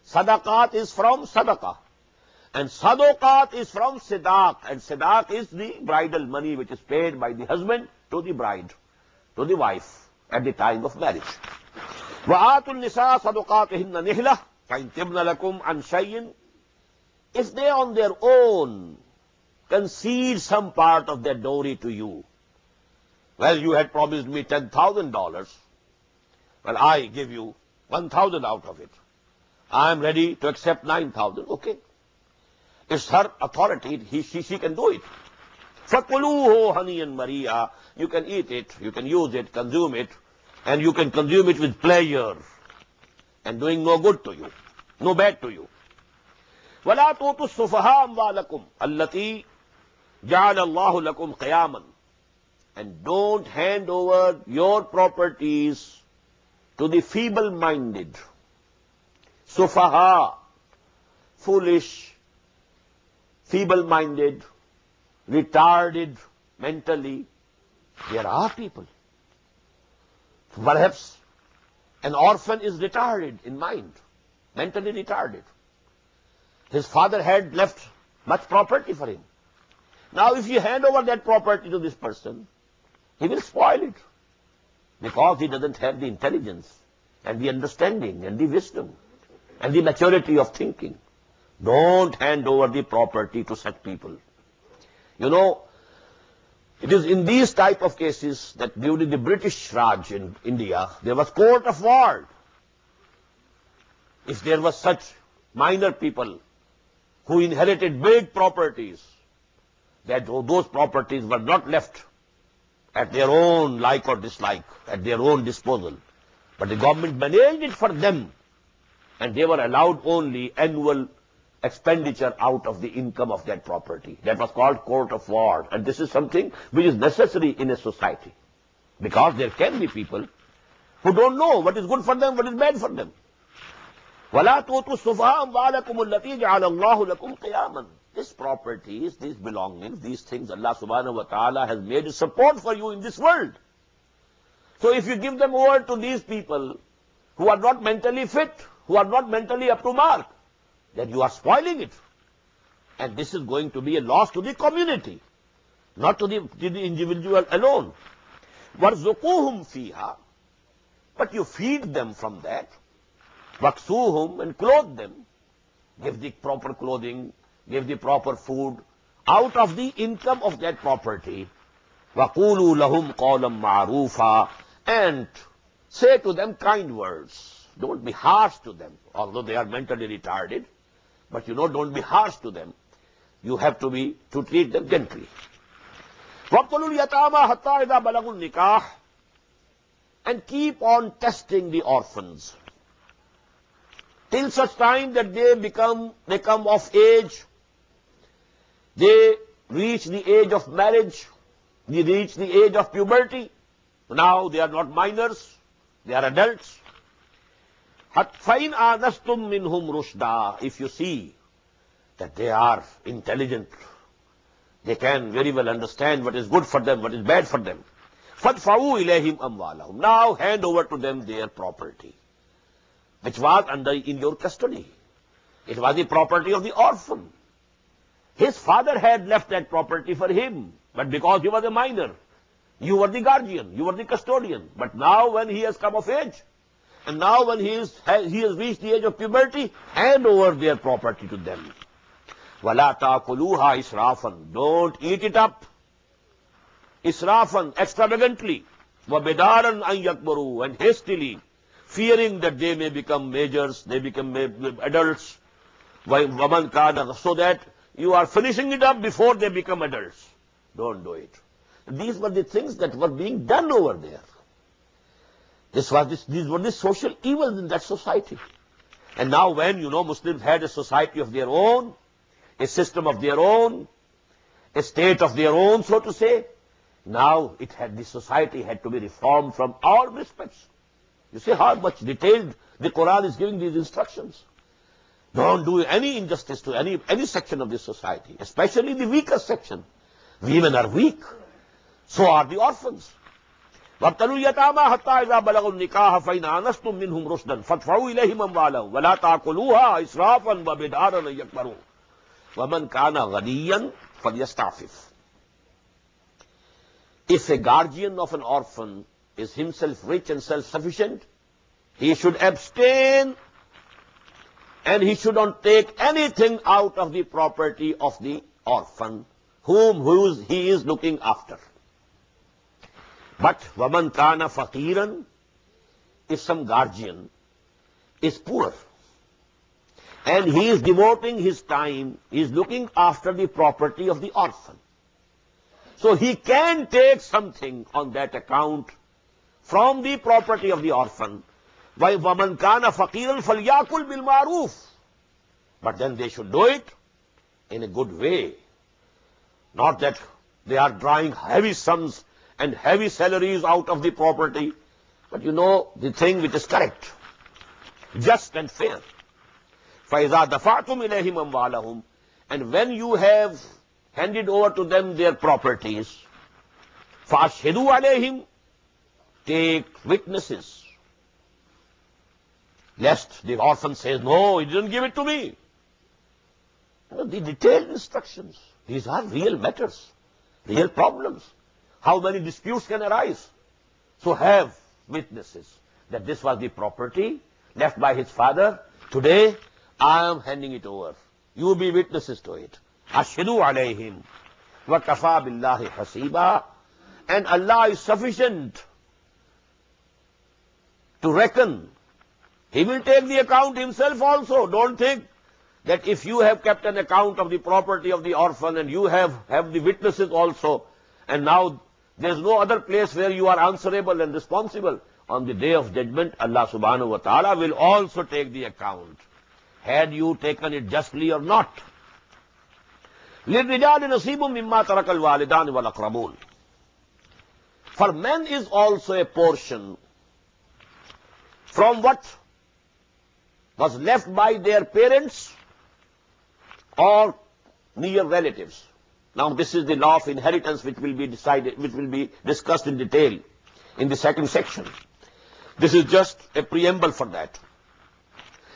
Sadaqat is from sadaqah. And sadaqat is from sadaq. And sadaq is the bridal money which is paid by the husband to the bride, to the wife, at the time of marriage. وَآتُوا النِّسَاءَ صَدُقَاتِهِنَّ نِحْلَةً فَإِنْ تِبْنَ لَكُمْ عَنْ شَيْءٍ. If they on their own concede some part of their dowry to you, well, you had promised me $10,000. Well, I give you 1,000 out of it. I am ready to accept 9,000. Okay. It's her authority. She can do it. فَكُلُوهُ هَنِيًّا مَرِيًّا. You can eat it, you can use it, consume it, and you can consume it with pleasure and doing no good to you, no bad to you. وَلَا تُؤْتُوا السُّفَهَاءَ أَمْوَالَكُمْ الَّتِي جَعَلَ اللَّهُ لَكُمْ قِيَامًا. And don't hand over your properties to the feeble-minded. Sufaha, foolish, feeble-minded, retarded mentally. There are people. Perhaps an orphan is retarded in mind, mentally retarded. His father had left much property for him. Now if you hand over that property to this person, he will spoil it because he doesn't have the intelligence and the understanding and the wisdom and the maturity of thinking. Don't hand over the property to such people. It is in these type of cases that during the British Raj in India, there was court of war. If there was such minor people who inherited big properties, that those properties were not left at their own like or dislike, at their own disposal, but the government managed it for them, and they were allowed only annual expenditure out of the income of that property. That was called court of war, and this is something which is necessary in a society, because there can be people who don't know what is good for them, what is bad for them. وَلَا تُؤْتُوا السُّفَهَاءَ أَمْوَالَكُمُ الَّتِي جَعَلَ اللَّهُ لَكُمْ قِيَامًا. These properties, these belongings, these things Allah subhanahu wa ta'ala has made a support for you in this world. So if you give them over to these people who are not mentally fit, who are not mentally up to mark, then you are spoiling it. And this is going to be a loss to the community, not to the individual alone. وَارْزُقُوهُمْ فِيهَا. But you feed them from that. وَاكْسُوهُمْ, and clothe them. Give the proper clothing, give the proper food out of the income of that property. وَقُولُوا لَهُمْ قَوْلًا مَعْرُوفًا, and say to them kind words. Don't be harsh to them, although they are mentally retarded. But don't be harsh to them. You have to treat them gently. وَابْتَلُوا الْيَتَامَى حَتَّى إِذَا بَلَغُوا النِّكَاحَ, and keep on testing the orphans till such time that they come of age, they reach the age of marriage, they reach the age of puberty. Now they are not minors, they are adults. فَإِنْ آنَسْتُم مِّنْهُمْ رُشْدًا, if you see that they are intelligent, they can very well understand what is good for them, what is bad for them. فَادْفَعُوا إِلَيْهِمْ أَمْوَالَهُمْ, now hand over to them their property, which was in your custody. It was the property of the orphan. His father had left that property for him, but because he was a minor, you were the guardian, you were the custodian. But now when he has come of age, and now when he has reached the age of puberty, hand over their property to them. وَلَا تَأْكُلُوهَا إِسْرَافًا, don't eat it up. Israfan, extravagantly. وَبِدَارًا أَن يَكْبَرُوا, and hastily, fearing that they may become majors, they become adults. وَمَنْ كَانَ, so that you are finishing it up before they become adults. Don't do it. These were the things that were being done over there. These were the social evils in that society. And now when, Muslims had a society of their own, a system of their own, a state of their own, so to say, now the society had to be reformed from all respects. You see how much detailed the Quran is giving these instructions. Don't do any injustice to any section of this society, especially the weakest section. Women are weak. So are the orphans. وَابْتَلُوا الْيَتَامَى حَتَّى إِذَا بَلَغُوا النِّكَاحَ فَإِنْ آنَسْتُم مِّنْهُمْ رُشْدًا فَادْفَعُوا إِلَيْهِمْ أَمْوَالَهُمْ وَلَا تَأْكُلُوهَا إِسْرَافًا وَبِدَارًا أَن يَكْبَرُوا وَمَنْ كَانَ غَنِيًّا فَلْيَسْتَعْفِفْ. If a guardian of an orphan is himself rich and self-sufficient, he should abstain, and he should not take anything out of the property of the orphan whom he is looking after. But وَمَنْ كَانَ فَقِيرًا, if some guardian is poor and he is devoting his time, he is looking after the property of the orphan, so he can take something on that account from the property of the orphan. وَمَنْ كَانَ فَقِيرًا فَلْيَأْكُلْ بِالْمَعْرُوفِ, but then they should do it in a good way. Not that they are drawing heavy sums and heavy salaries out of the property, but the thing which is correct, just and fair. فَإِذَا دَفَعْتُمْ إِلَيْهِمْ أَمْوَالَهُمْ, and when you have handed over to them their properties, فَأَشْهِدُوا عَلَيْهِمْ, take witnesses, lest the orphan says, no, he didn't give it to me. The detailed instructions. These are real matters, real problems. How many disputes can arise? So have witnesses that this was the property left by his father. Today, I am handing it over. You be witnesses to it. Ashhadu alayhim wa kafa billahi hasiba. And Allah is sufficient to reckon. He will take the account himself also. Don't think that if you have kept an account of the property of the orphan and you have the witnesses also, and now there's no other place where you are answerable and responsible, on the day of judgment, Allah subhanahu wa ta'ala will also take the account. Had you taken it justly or not? لِلرِّجَالِ نَصِيبٌ مِمَّا تَرَكَ الْوَالِدَانِ وَالْأَقْرَبُونَ. For men is also a portion from what was left by their parents or near relatives. Now this is the law of inheritance which will be discussed in detail in the second section. This is just a preamble for that.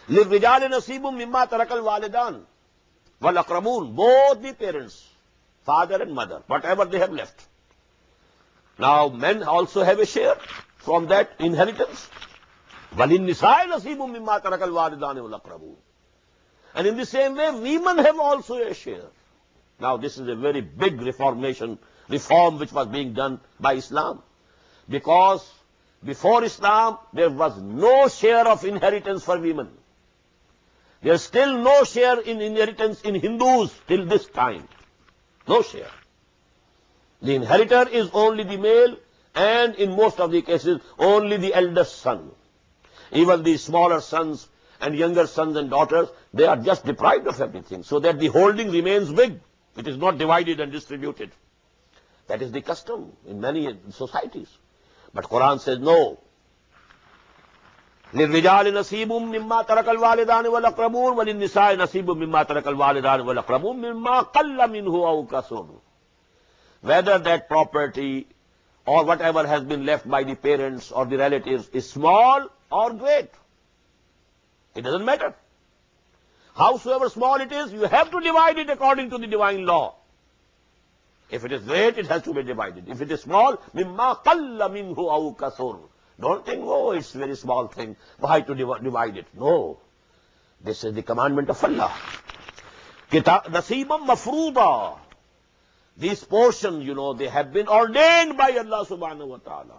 لِلرِّجَالِ نَصِيبٌ مِمَّا تَرَكَ الْوَالِدَانِ وَالْأَقْرَبُونَ. Both the parents, father and mother, whatever they have left. Now men also have a share from that inheritance. وَلِلنِّسَاءِ نَصِيبٌ مِمَّا تَرَكَ الْوَالِدَانِ وَالْأَقْرَبُونَ. And in the same way, women have also a share. Now this is a very big reform which was being done by Islam. Because before Islam, there was no share of inheritance for women. There is still no share in inheritance in Hindus till this time. No share. The inheritor is only the male, and in most of the cases, only the eldest son. Even the smaller sons and younger sons and daughters, they are just deprived of everything, so that the holding remains big. It is not divided and distributed. That is the custom in many societies. But Quran says no. لِلرِّجَالِ نَصِيبٌ مِمَّا تَرَكَ الْوَالِدَانِ وَالْأَقْرَبُونَ وَلِلنِّسَاءِ نَصِيبٌ مِمَّا تَرَكَ الْوَالِدَانِ وَالْأَقْرَبُونَ مِمَّا قَلَّ مِنْهُ أَوْ كَثُرَ. Whether that property or whatever has been left by the parents or the relatives is small or great, it doesn't matter. Howsoever small it is, you have to divide it according to the divine law. If it is great, it has to be divided. If it is small, مِمَّا قَلَّ مِنْهُ أَوْ كَثُرَ. Don't think, oh, it's a very small thing, why to divide it? No. This is the commandment of Allah. نَصِيبًا مَفْرُوضًا. These portions, they have been ordained by Allah subhanahu wa ta'ala.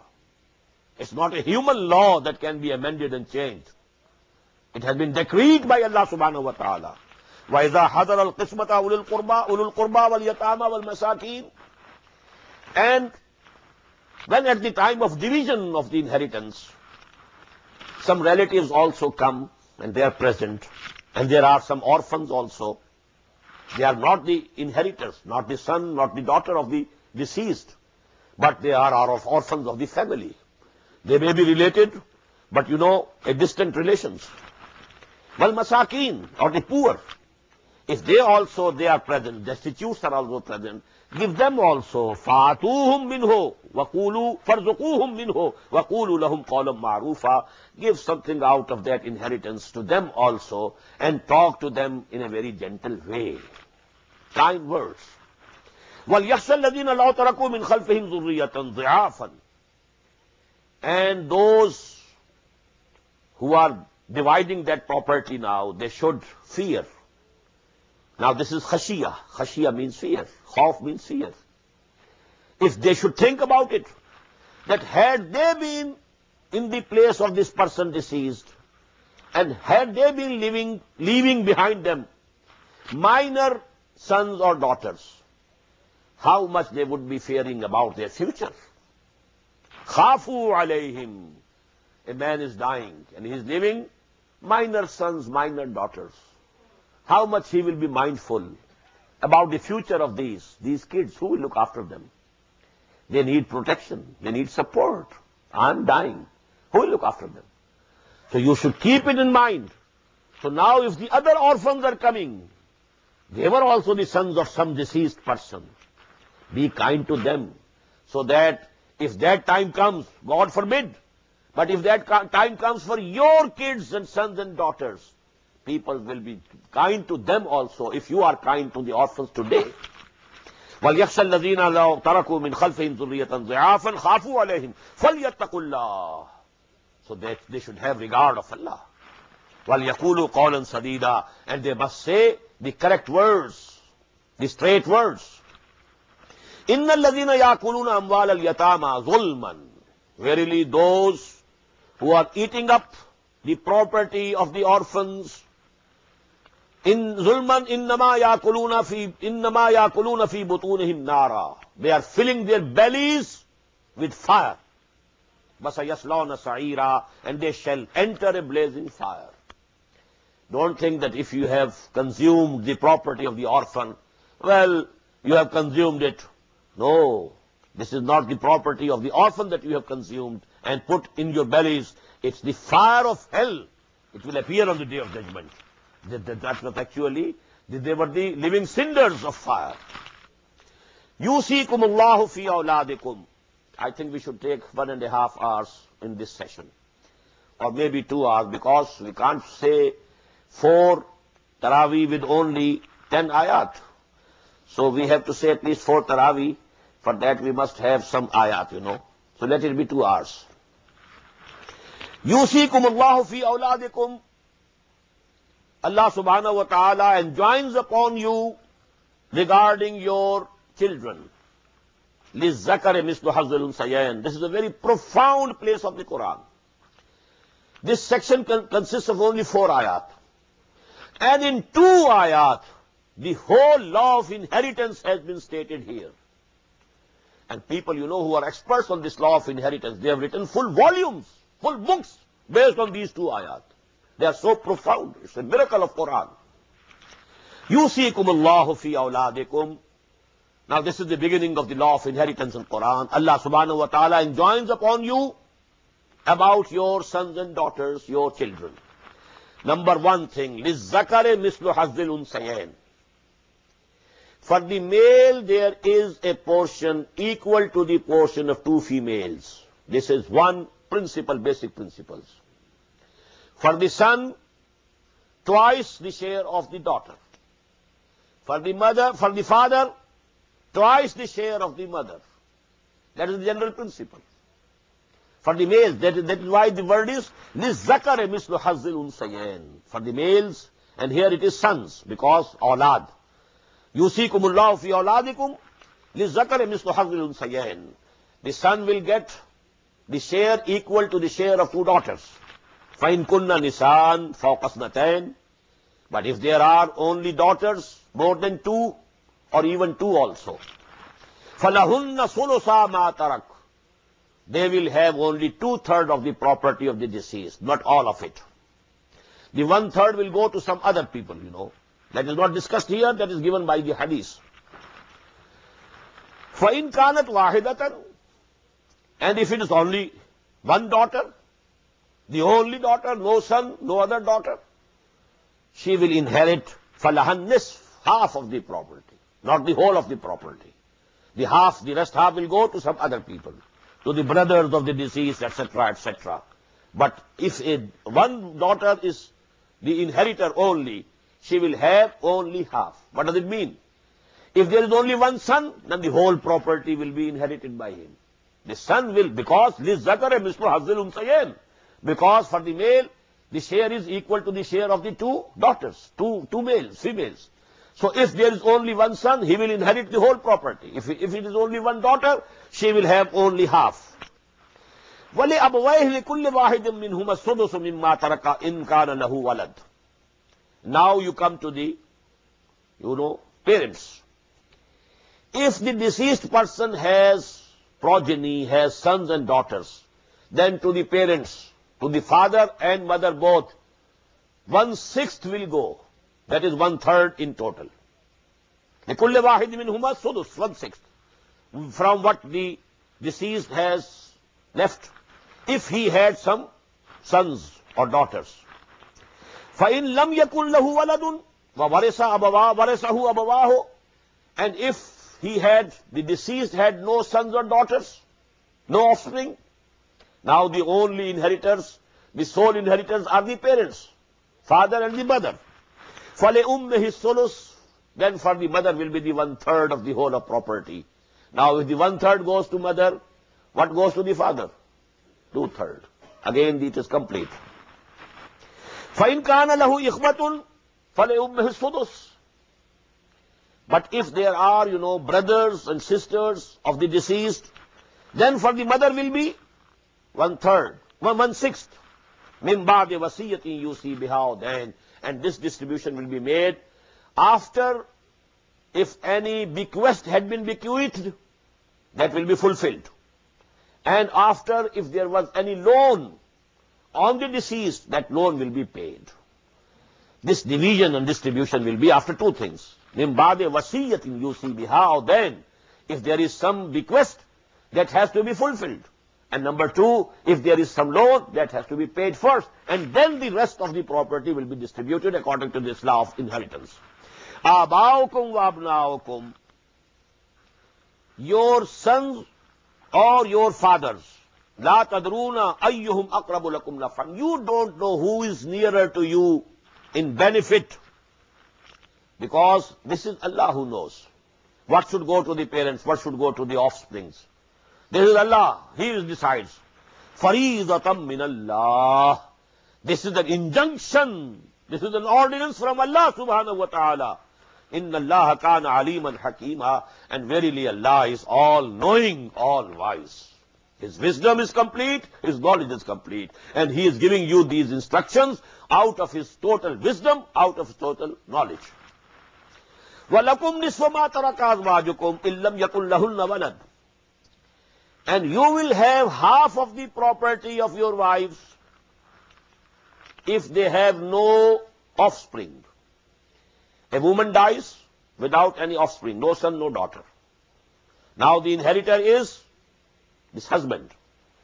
It's not a human law that can be amended and changed. It has been decreed by Allah subhanahu wa ta'ala. وَإِذَا حَضَرَ الْقِسْمَةَ أُولُو الْقُرْبَى وَالْيَتَامَى وَالْمَسَاكِينَ. And when at the time of division of the inheritance, some relatives also come and they are present, and there are some orphans also. They are not the inheritors, not the son, not the daughter of the deceased, but they are orphans of the family. They may be related, but a distant relations. Wal masakin, or the poor, if they are present, destitutes are also present, give them also. فَآتُوهُمْ مِنْهُ وَقُولُوا فَارْزُقُوهُمْ مِنْهُ وَقُولُوا لَهُمْ قَوْلًا مَعْرُوفًا. Give something out of that inheritance to them also, and talk to them in a very gentle way. Kind words. وَلْيَخْشَى الَّذِينَ لَوْ تَرَكُوا مِنْ خَلْفِهِمْ ذُرِّيَّةً ضِعَافًا. And those who are dividing that property now, they should fear. Now this is khashiyah. Khashiyah means fear. Khawf means fear. If they should think about it, that had they been in the place of this person deceased, and had they been leaving behind them minor sons or daughters, how much they would be fearing about their future. Khafu alayhim. A man is dying and he is leaving minor sons, minor daughters. How much he will be mindful about the future of these kids. Who will look after them? They need protection. They need support. I'm dying. Who will look after them? So you should keep it in mind. So now if the other orphans are coming, they were also the sons of some deceased person. Be kind to them, so that if that time comes, God forbid, but if that time comes for your kids and sons and daughters, people will be kind to them also, if you are kind to the orphans today. وَلْيَخْشَى الَّذِينَ لَوْ تَرَكُوا مِنْ خَلْفِهِمْ ذُرِّيَّةً ضِعَافًا خَافُوا عَلَيْهِمْ فَلْيَتَّقُوا اللَّهَ. So that they should have regard of Allah. وَلْيَقُولُوا قَوْلًا سَدِيدًا. And they must say the correct words, the straight words. إِنَّ الَّذِينَ يَأْكُلُونَ أَمْوَالَ الْيَتَامَى ظُلْمًا. Verily those who are eating up the property of the orphans In zulman innama yakuluna fi butunihim nara. They are filling their bellies with fire. Basayaslawna sa'ira, and they shall enter a blazing fire. Don't think that if you have consumed the property of the orphan, well, you have consumed it. No, this is not the property of the orphan that you have consumed and put in your bellies. It's the fire of hell. It will appear on the day of judgment. That was actually, they were the living cinders of fire. Yusikumullahu fi awladikum. I think we should take 1.5 hours in this session, or maybe 2 hours, because we can't say 4 Taraweeh with only 10 ayat. So we have to say at least 4 Taraweeh. For that we must have some ayat, So let it be 2 hours. Yusikumullahu fi awladikum. Allah subhanahu wa ta'ala enjoins upon you regarding your children. لِلذَّكَرِ مِثْلُ حَظِّ الْأُنْثَيَيْنِ. This is a very profound place of the Quran. This section consists of only 4 ayat. And in 2 ayat, the whole law of inheritance has been stated here. And people, who are experts on this law of inheritance, they have written full volumes, full books based on these 2 ayat. They are so profound. It's a miracle of Quran. Yusikumullahu fi awladikum. Now this is the beginning of the law of inheritance in Quran. Allah subhanahu wa ta'ala enjoins upon you about your sons and daughters, your children. Number 1 thing, لِلذَّكَرِ مِثْلُ حَظِّ الْأُنْثَيَيْنِ. For the male, there is a portion equal to the portion of 2 females. This is one principle, basic principles. For the son, twice the share of the daughter. For the father, twice the share of the mother. That is the general principle. For the males, that is why the word is لِلذَّكَرِ مِثْلُ حَظِّ الْأُنْثَيَيْنِ. For the males, and here it is sons, because awlad. Yusikumullahu fi awladikum لِلذَّكَرِ مِثْلُ حَظِّ الْأُنْثَيَيْنِ. The son will get the share equal to the share of 2 daughters. فَإِن كُنَّ نِسَاءً فَوْقَ اثْنَتَيْنِ. But if there are only daughters, more than 2, or even 2 also, فَلَهُنَّ ثُلُثَا مَا تَرَكَ. They will have only 2/3 of the property of the deceased, not all of it. The 1/3 will go to some other people, That is not discussed here, that is given by the hadith. فَإِن كَانَتْ وَاحِدَةً. And if it is only 1 daughter, the only daughter, no son, no other daughter, she will inherit فَلَهَا النِّصْفُ, half of the property, not the whole of the property. The rest half will go to some other people, to the brothers of the deceased, etc., etc. But if one daughter is the inheritor only, she will have only half. What does it mean? If there is only 1 son, then the whole property will be inherited by him. The son will, because لِلذَّكَرِ مِثْلُ حَظِّ الْأُنْثَيَيْنِ. Because for the male, the share is equal to the share of the 2 daughters, two females. So if there is only 1 son, he will inherit the whole property. If it is only 1 daughter, she will have only half. وَلِأَبَوَيْهِ لِكُلِّ وَاحِدٍ مِّنْهُمَا السُّدُسُ مِمَّا تَرَكَ إِنْ كَانَ لَهُ وَلَدٌ. Now you come to the, parents. If the deceased person has progeny, has sons and daughters, then to the parents, to the father and mother both, 1/6 will go. That is 1/3 in total. لِكُلِّ وَاحِدٍ مِّنْهُمَا السُّدُسُ, 1/6. From what the deceased has left, if he had some sons or daughters. فَإِن لَمْ يَكُنْ لَهُ وَلَدٌ وَوَرِثَهُ أَبَوَاهُ. And if the deceased had no sons or daughters, no offspring, now the only inheritors, the sole inheritors are the parents, father and the mother. فَلِأُمِّهِ الثُّلُثُ. Then for the mother will be the 1/3 of the whole of property. Now if the 1/3 goes to mother, what goes to the father? 2/3. Again it is complete. فَإِنْ كَانَ لَهُ إِخْوَةٌ فَلِأُمِّهِ السُّدُسُ. But if there are, brothers and sisters of the deceased, then for the mother will be 1/3, 1/6. مِنْ بَعْدِ وَصِيَّةٍ يُوصِي بِهَا. Then And this distribution will be made after, if any bequest had been bequeathed, that will be fulfilled. And after, if there was any loan on the deceased, that loan will be paid. This division and distribution will be after two things. Min ba'de wasiyatin yusi biha, or then, if there is some bequest, that has to be fulfilled. And number two, if there is some loan, that has to be paid first. And then the rest of the property will be distributed according to this law of inheritance. Abaukum wa abnaukum, your sons or your fathers, la tadruna ayyuhum aqrabu lakum naf'an. You don't know who is nearer to you in benefit, because this is Allah who knows what should go to the parents, what should go to the offsprings. This is Allah, He decides. Fareedatan min Allah. This is an injunction, this is an ordinance from Allah subhanahu wa ta'ala. Inna Allah kana aliman hakima, and verily Allah is all knowing, all wise. His wisdom is complete, His knowledge is complete, and He is giving you these instructions out of His total wisdom, out of His total knowledge. وَلَكُمْ نِصْفُ مَا تَرَكَ أَزْوَاجُكُمْ إِن لَّمْ يَكُن لَّهُنَّ وَلَدٌ. And you will have half of the property of your wives if they have no offspring. A woman dies without any offspring, no son, no daughter. Now the inheritor is this husband,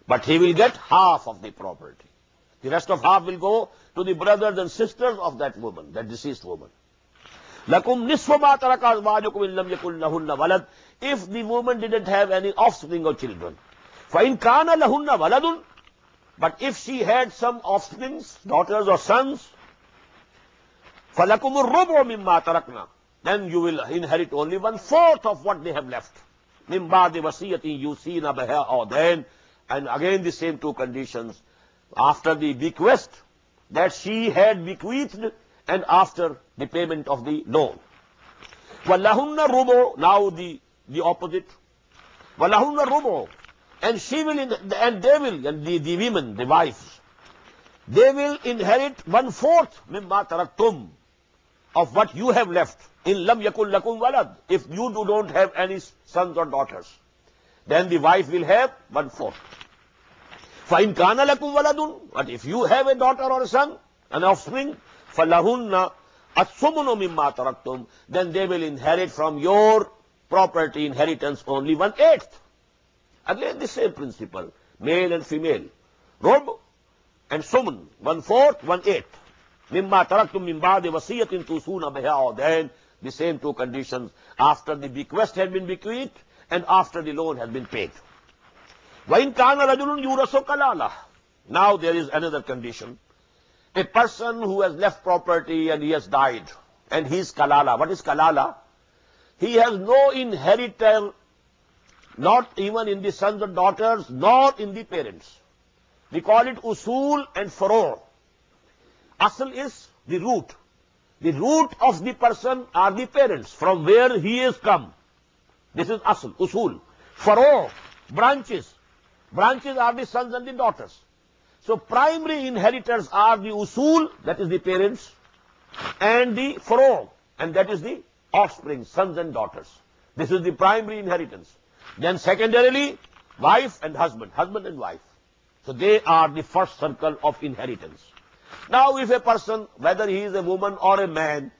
but he will get half of the property. The rest of half will go to the brothers and sisters of that woman, that deceased woman. لَكُمْ نِصْفُ مَا تَرَكَ أَزْوَاجُكُمْ إِن لَّمْ يَكُن لَّهُنَّ وَلَدٌ. If the woman didn't have any offspring or children. فَإِن كَانَ لَهُنَّ وَلَدٌ. But if she had some offsprings, daughters or sons, فَلَكُمُ الرُّبُعُ مِمَّا تَرَكْنَا. Then you will inherit only 1/4 of what they have left. مِن بَعْدِ وَصِيَّةٍ يُوصِينَ بِهَا, or then, and again the same two conditions, after the bequest that she had bequeathed, and after the payment of the loan. وَلَهُنَّ الرُّبُعُ, now the opposite. وَلَهُنَّ الرُّبُعُ, and she will, and they will, and the women, the wives, they will inherit 1/4 مِمَّا تَرَكْتُمْ, of what you have left. In لَمْ يَكُنْ لَكُمْ وَلَدٌ. If you don't have any sons or daughters, then the wife will have 1/4. فَإِنْ كَانَ لَكُمْ وَلَدٌ. But if you have a daughter or a son, an offspring, فَلَهُنَّ الثُّمُنُ مِمَّا تَرَكْتُمْ, then they will inherit from your property inheritance only 1/8. Again the same principle, male and female. Rub and sumun, 1/4, 1/8. مِمَّا تَرَكْتُمْ مِن بَعْدِ وَصِيَّةٍ تُوصُونَ بِهَا, or then the same two conditions, after the bequest had been bequeathed and after the loan has been paid. وَإِن كَانَ رَجُلٌ يُورَثُ كَلَالَةً. Now there is another condition. A person who has left property and he has died, and he is kalala. What is kalala? He has no inheritor, not even in the sons and daughters, nor in the parents. We call it usul and furu'. Asl is the root. The root of the person are the parents, from where he has come. This is asl, usul. Furu', branches. Branches are the sons and the daughters. So primary inheritors are the usul, that is the parents, and the furu', and that is the offspring, sons and daughters. This is the primary inheritance. Then secondarily, wife and husband, husband and wife. So they are the first circle of inheritance. Now if a person, whether he is a woman or a man,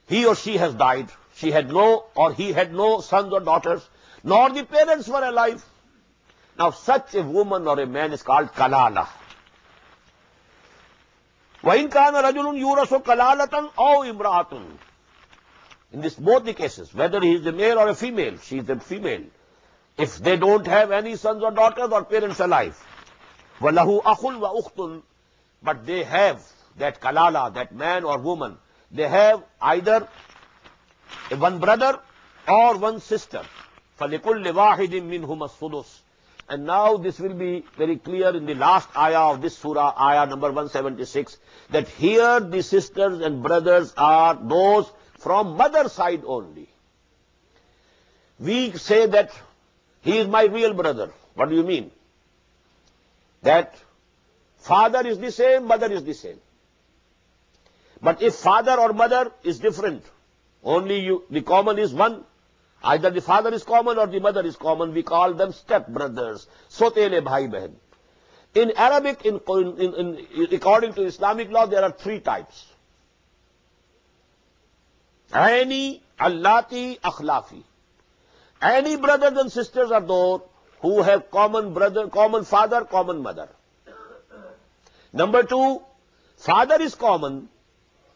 he or she has died, she had no, or he had no sons or daughters, nor the parents were alive. Now such a woman or a man is called kalala. وَإِنْ كَانَ رَجُلٌ يُورَثُ كَلَالَةً أَوْ إِمْرَأَةٌ. In this both the cases, whether he is a male or a female, she is a female. If they don't have any sons or daughters or parents alive, وَلَهُ أَخٌ وَأُخْتٌ, but they have that kalala, that man or woman, they have either one brother or one sister. فَلِكُلِّ وَاحِدٍ مِّنْهُمَ السُّدُسُ. And now this will be very clear in the last ayah of this surah, ayah number 176, that here the sisters and brothers are those from mother side only. We say that he is my real brother. What do you mean? That father is the same, mother is the same. But if father or mother is different, only the common is one, either the father is common or the mother is common, we call them step brothers, sotele bhai behan. In Arabic, according to Islamic law, there are three types. Aini, allati, akhlafi. Any brothers and sisters are those who have common brother, common father, common mother. Number two, father is common,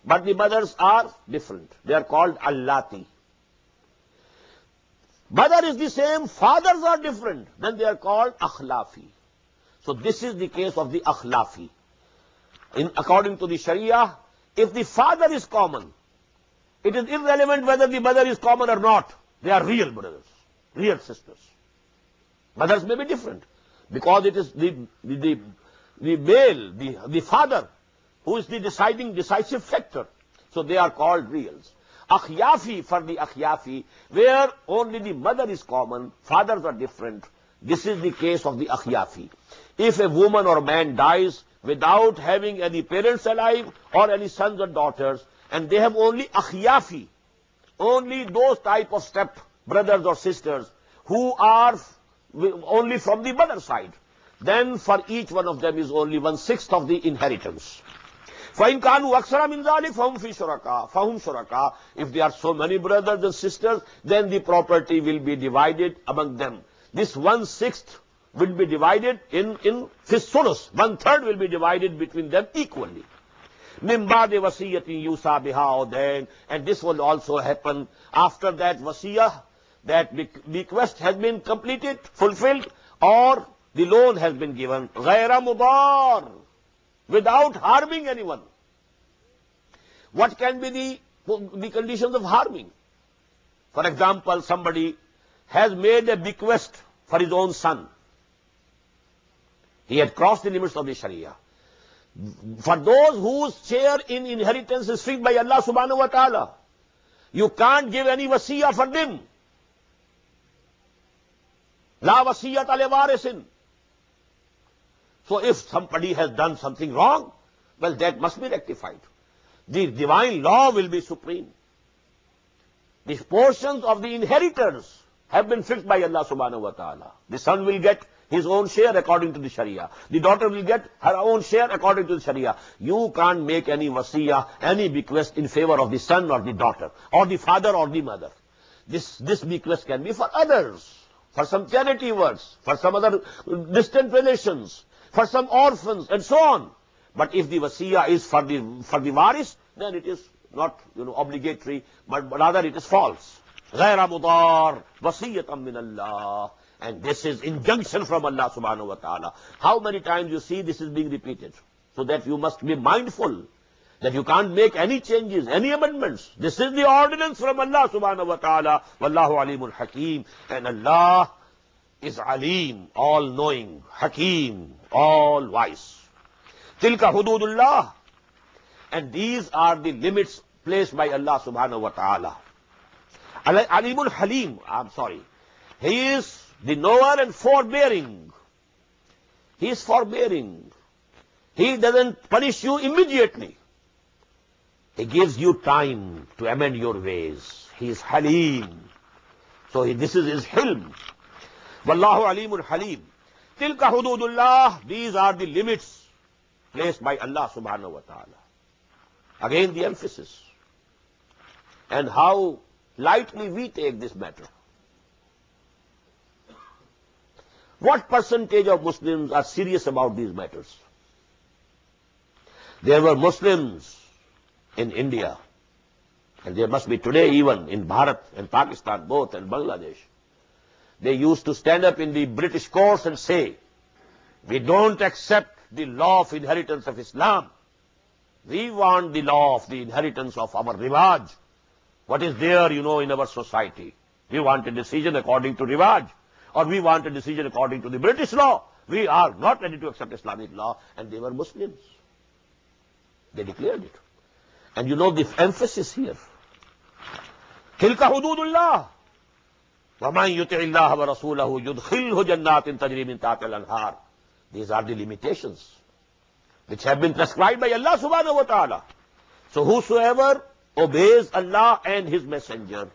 but the mothers are different. They are called allati. Mother is the same, fathers are different, then they are called akhlafi. So this is the case of the akhlafi. According to the Sharia, if the father is common, it is irrelevant whether the mother is common or not. They are real brothers, real sisters. Mothers may be different, because it is the male, the father, who is the decisive factor. So they are called reals. Akhyafi, for the akhyafi, where only the mother is common, fathers are different. This is the case of the akhyafi. If a woman or man dies without having any parents alive or any sons or daughters, and they have only akhyafi, only those type of step brothers or sisters who are only from the mother side, then for each one of them is only 1/6 of the inheritance. فَإِنْ كَانُوا أَكْثَرَ مِنْ ذَلِكَ فَهُمْ فِي شُرَكَاء فَهُمْ شُرَكَاء. If there are so many brothers and sisters, then the property will be divided among them. This 1/6 will be divided in sulus. 1/3 will be divided between them equally. مِنْ بَعْدِ وَصِيَّةٍ يُوصَى بِهَا أَوْ دَيْنٍ. And this will also happen after that wasiyah, that bequest has been completed, fulfilled, or the loan has been given. غَيْرَ مُضَارٍ, without harming anyone. What can be the conditions of harming? For example, somebody has made a bequest for his own son. He had crossed the limits of the Sharia. For those whose share in inheritance is fixed by Allah subhanahu wa ta'ala, you can't give any wasiyah for them. La wasiyat ale warisin. So if somebody has done something wrong, well, that must be rectified. The divine law will be supreme. The portions of the inheritors have been fixed by Allah subhanahu wa ta'ala. The son will get his own share according to the Sharia. The daughter will get her own share according to the Sharia. You can't make any wasiyah, any bequest in favor of the son or the daughter, or the father or the mother. This bequest can be for others, for some charity works, for some other distant relations, for some orphans, and so on. But if the wasiyah is for the waris, then it is not obligatory, but rather it is false. غَيْرَ مُضَارٍ وَصِيَّةً مِّنَ اللَّهِ. And this is injunction from Allah subhanahu wa ta'ala. How many times you see this is being repeated? So that you must be mindful that you can't make any changes, any amendments. This is the ordinance from Allah subhanahu wa ta'ala. Wallahu alimul hakim. And Allah is alim, all-knowing, hakim, all-wise. Tilka hududullah. And these are the limits placed by Allah subhanahu wa ta'ala. Alimul halim, He is the knower and forbearing. He is forbearing. He doesn't punish you immediately. He gives you time to amend your ways. He is halim. So this is his hilm. Wallahu alimul halim. Tilka hududullah. These are the limits placed by Allah subhanahu wa ta'ala. Again the emphasis. And how lightly we take this matter. What percentage of Muslims are serious about these matters? There were Muslims in India, and there must be today even in Bharat and Pakistan both and Bangladesh. They used to stand up in the British courts and say, we don't accept the law of inheritance of Islam. We want the law of the inheritance of our rivaj. What is there, in our society? We want a decision according to rivaj. Or we want a decision according to the British law. We are not ready to accept Islamic law. And they were Muslims. They declared it. And the emphasis here. Tilka hududullah. وَمَنْ يُطِعِ اللَّهَ وَرَسُولَهُ يُدْخِلْهُ جَنَّاتٍ تَجْرِي مِنْ تَحْتِهَا الْأَنْهَارُ. These are the limitations which have been prescribed by Allah subhanahu wa ta'ala. So whosoever obeys Allah and His Messenger,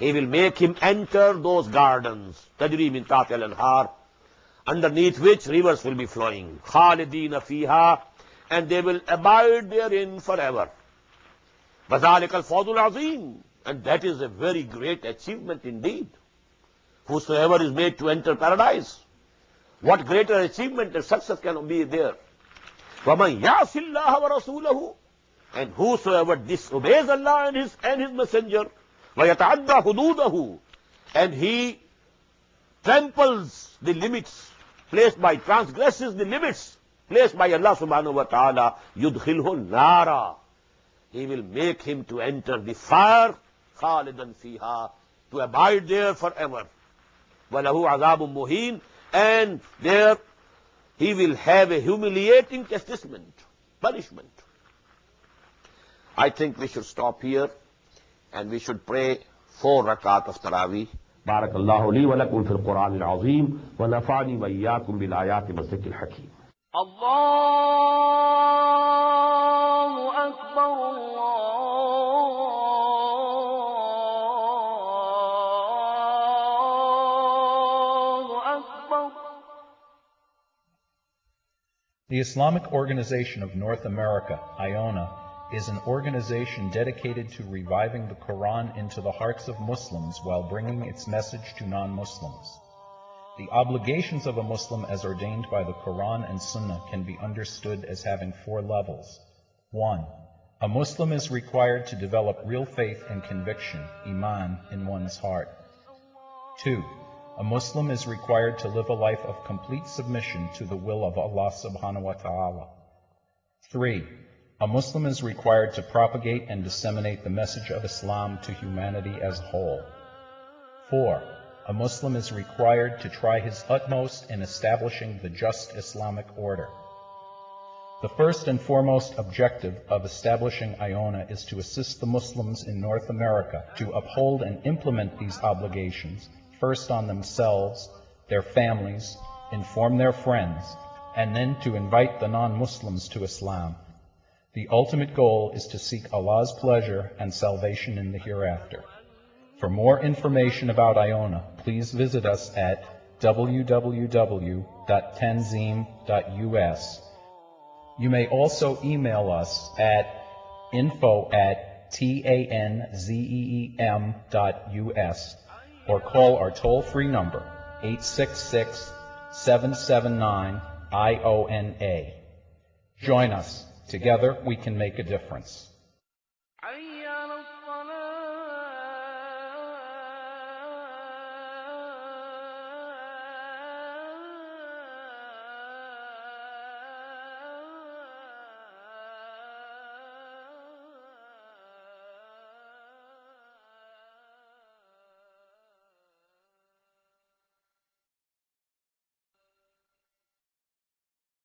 He will make him enter those gardens, tajri min tahtiha al-anhar, underneath which rivers will be flowing, khalidina fiha, and they will abide therein forever. Bazalik al-fawzul azim, and that is a very great achievement indeed. Whosoever is made to enter paradise, what greater achievement and success can be there? وَمَنْ يَعْصِ اللَّهَ وَرَسُولَهُ, and whosoever disobeys Allah and His Messenger, وَيَتَعَدَّى حُدُودَهُ, and he tramples the limits placed by, transgresses the limits placed by Allah subhanahu wa ta'ala, يُدْخِلْهُ النَّارَ, He will make him to enter the fire, خَالِدًا فِيهَا, to abide there forever. وَلَهُ عَذَابٌ مُهِينٌ, and there he will have a humiliating chastisement, punishment. I think we should stop here and we should pray 4 rakat of Taraweeh. بارك الله لي ولكم في القرآن العظيم ونفعني وإياكم بالآيات والذكر الحكيم. الله أكبر الله أكبر. The Islamic Organization of North America, IONA, is an organization dedicated to reviving the Quran into the hearts of Muslims while bringing its message to non-Muslims. The obligations of a Muslim as ordained by the Quran and Sunnah can be understood as having 4 levels. 1. A Muslim is required to develop real faith and conviction, iman, in one's heart. 2. A Muslim is required to live a life of complete submission to the will of Allah subhanahu wa ta'ala. 3. A Muslim is required to propagate and disseminate the message of Islam to humanity as a whole. 4. A Muslim is required to try his utmost in establishing the just Islamic order. The first and foremost objective of establishing IONA is to assist the Muslims in North America to uphold and implement these obligations, first on themselves, their families, inform their friends, and then to invite the non-Muslims to Islam. The ultimate goal is to seek Allah's pleasure and salvation in the hereafter. For more information about IONA, please visit us at www.tanzim.us. You may also email us at info@tanzeem.us or call our toll-free number 866-779-IONA. Join us. Together we can make a difference.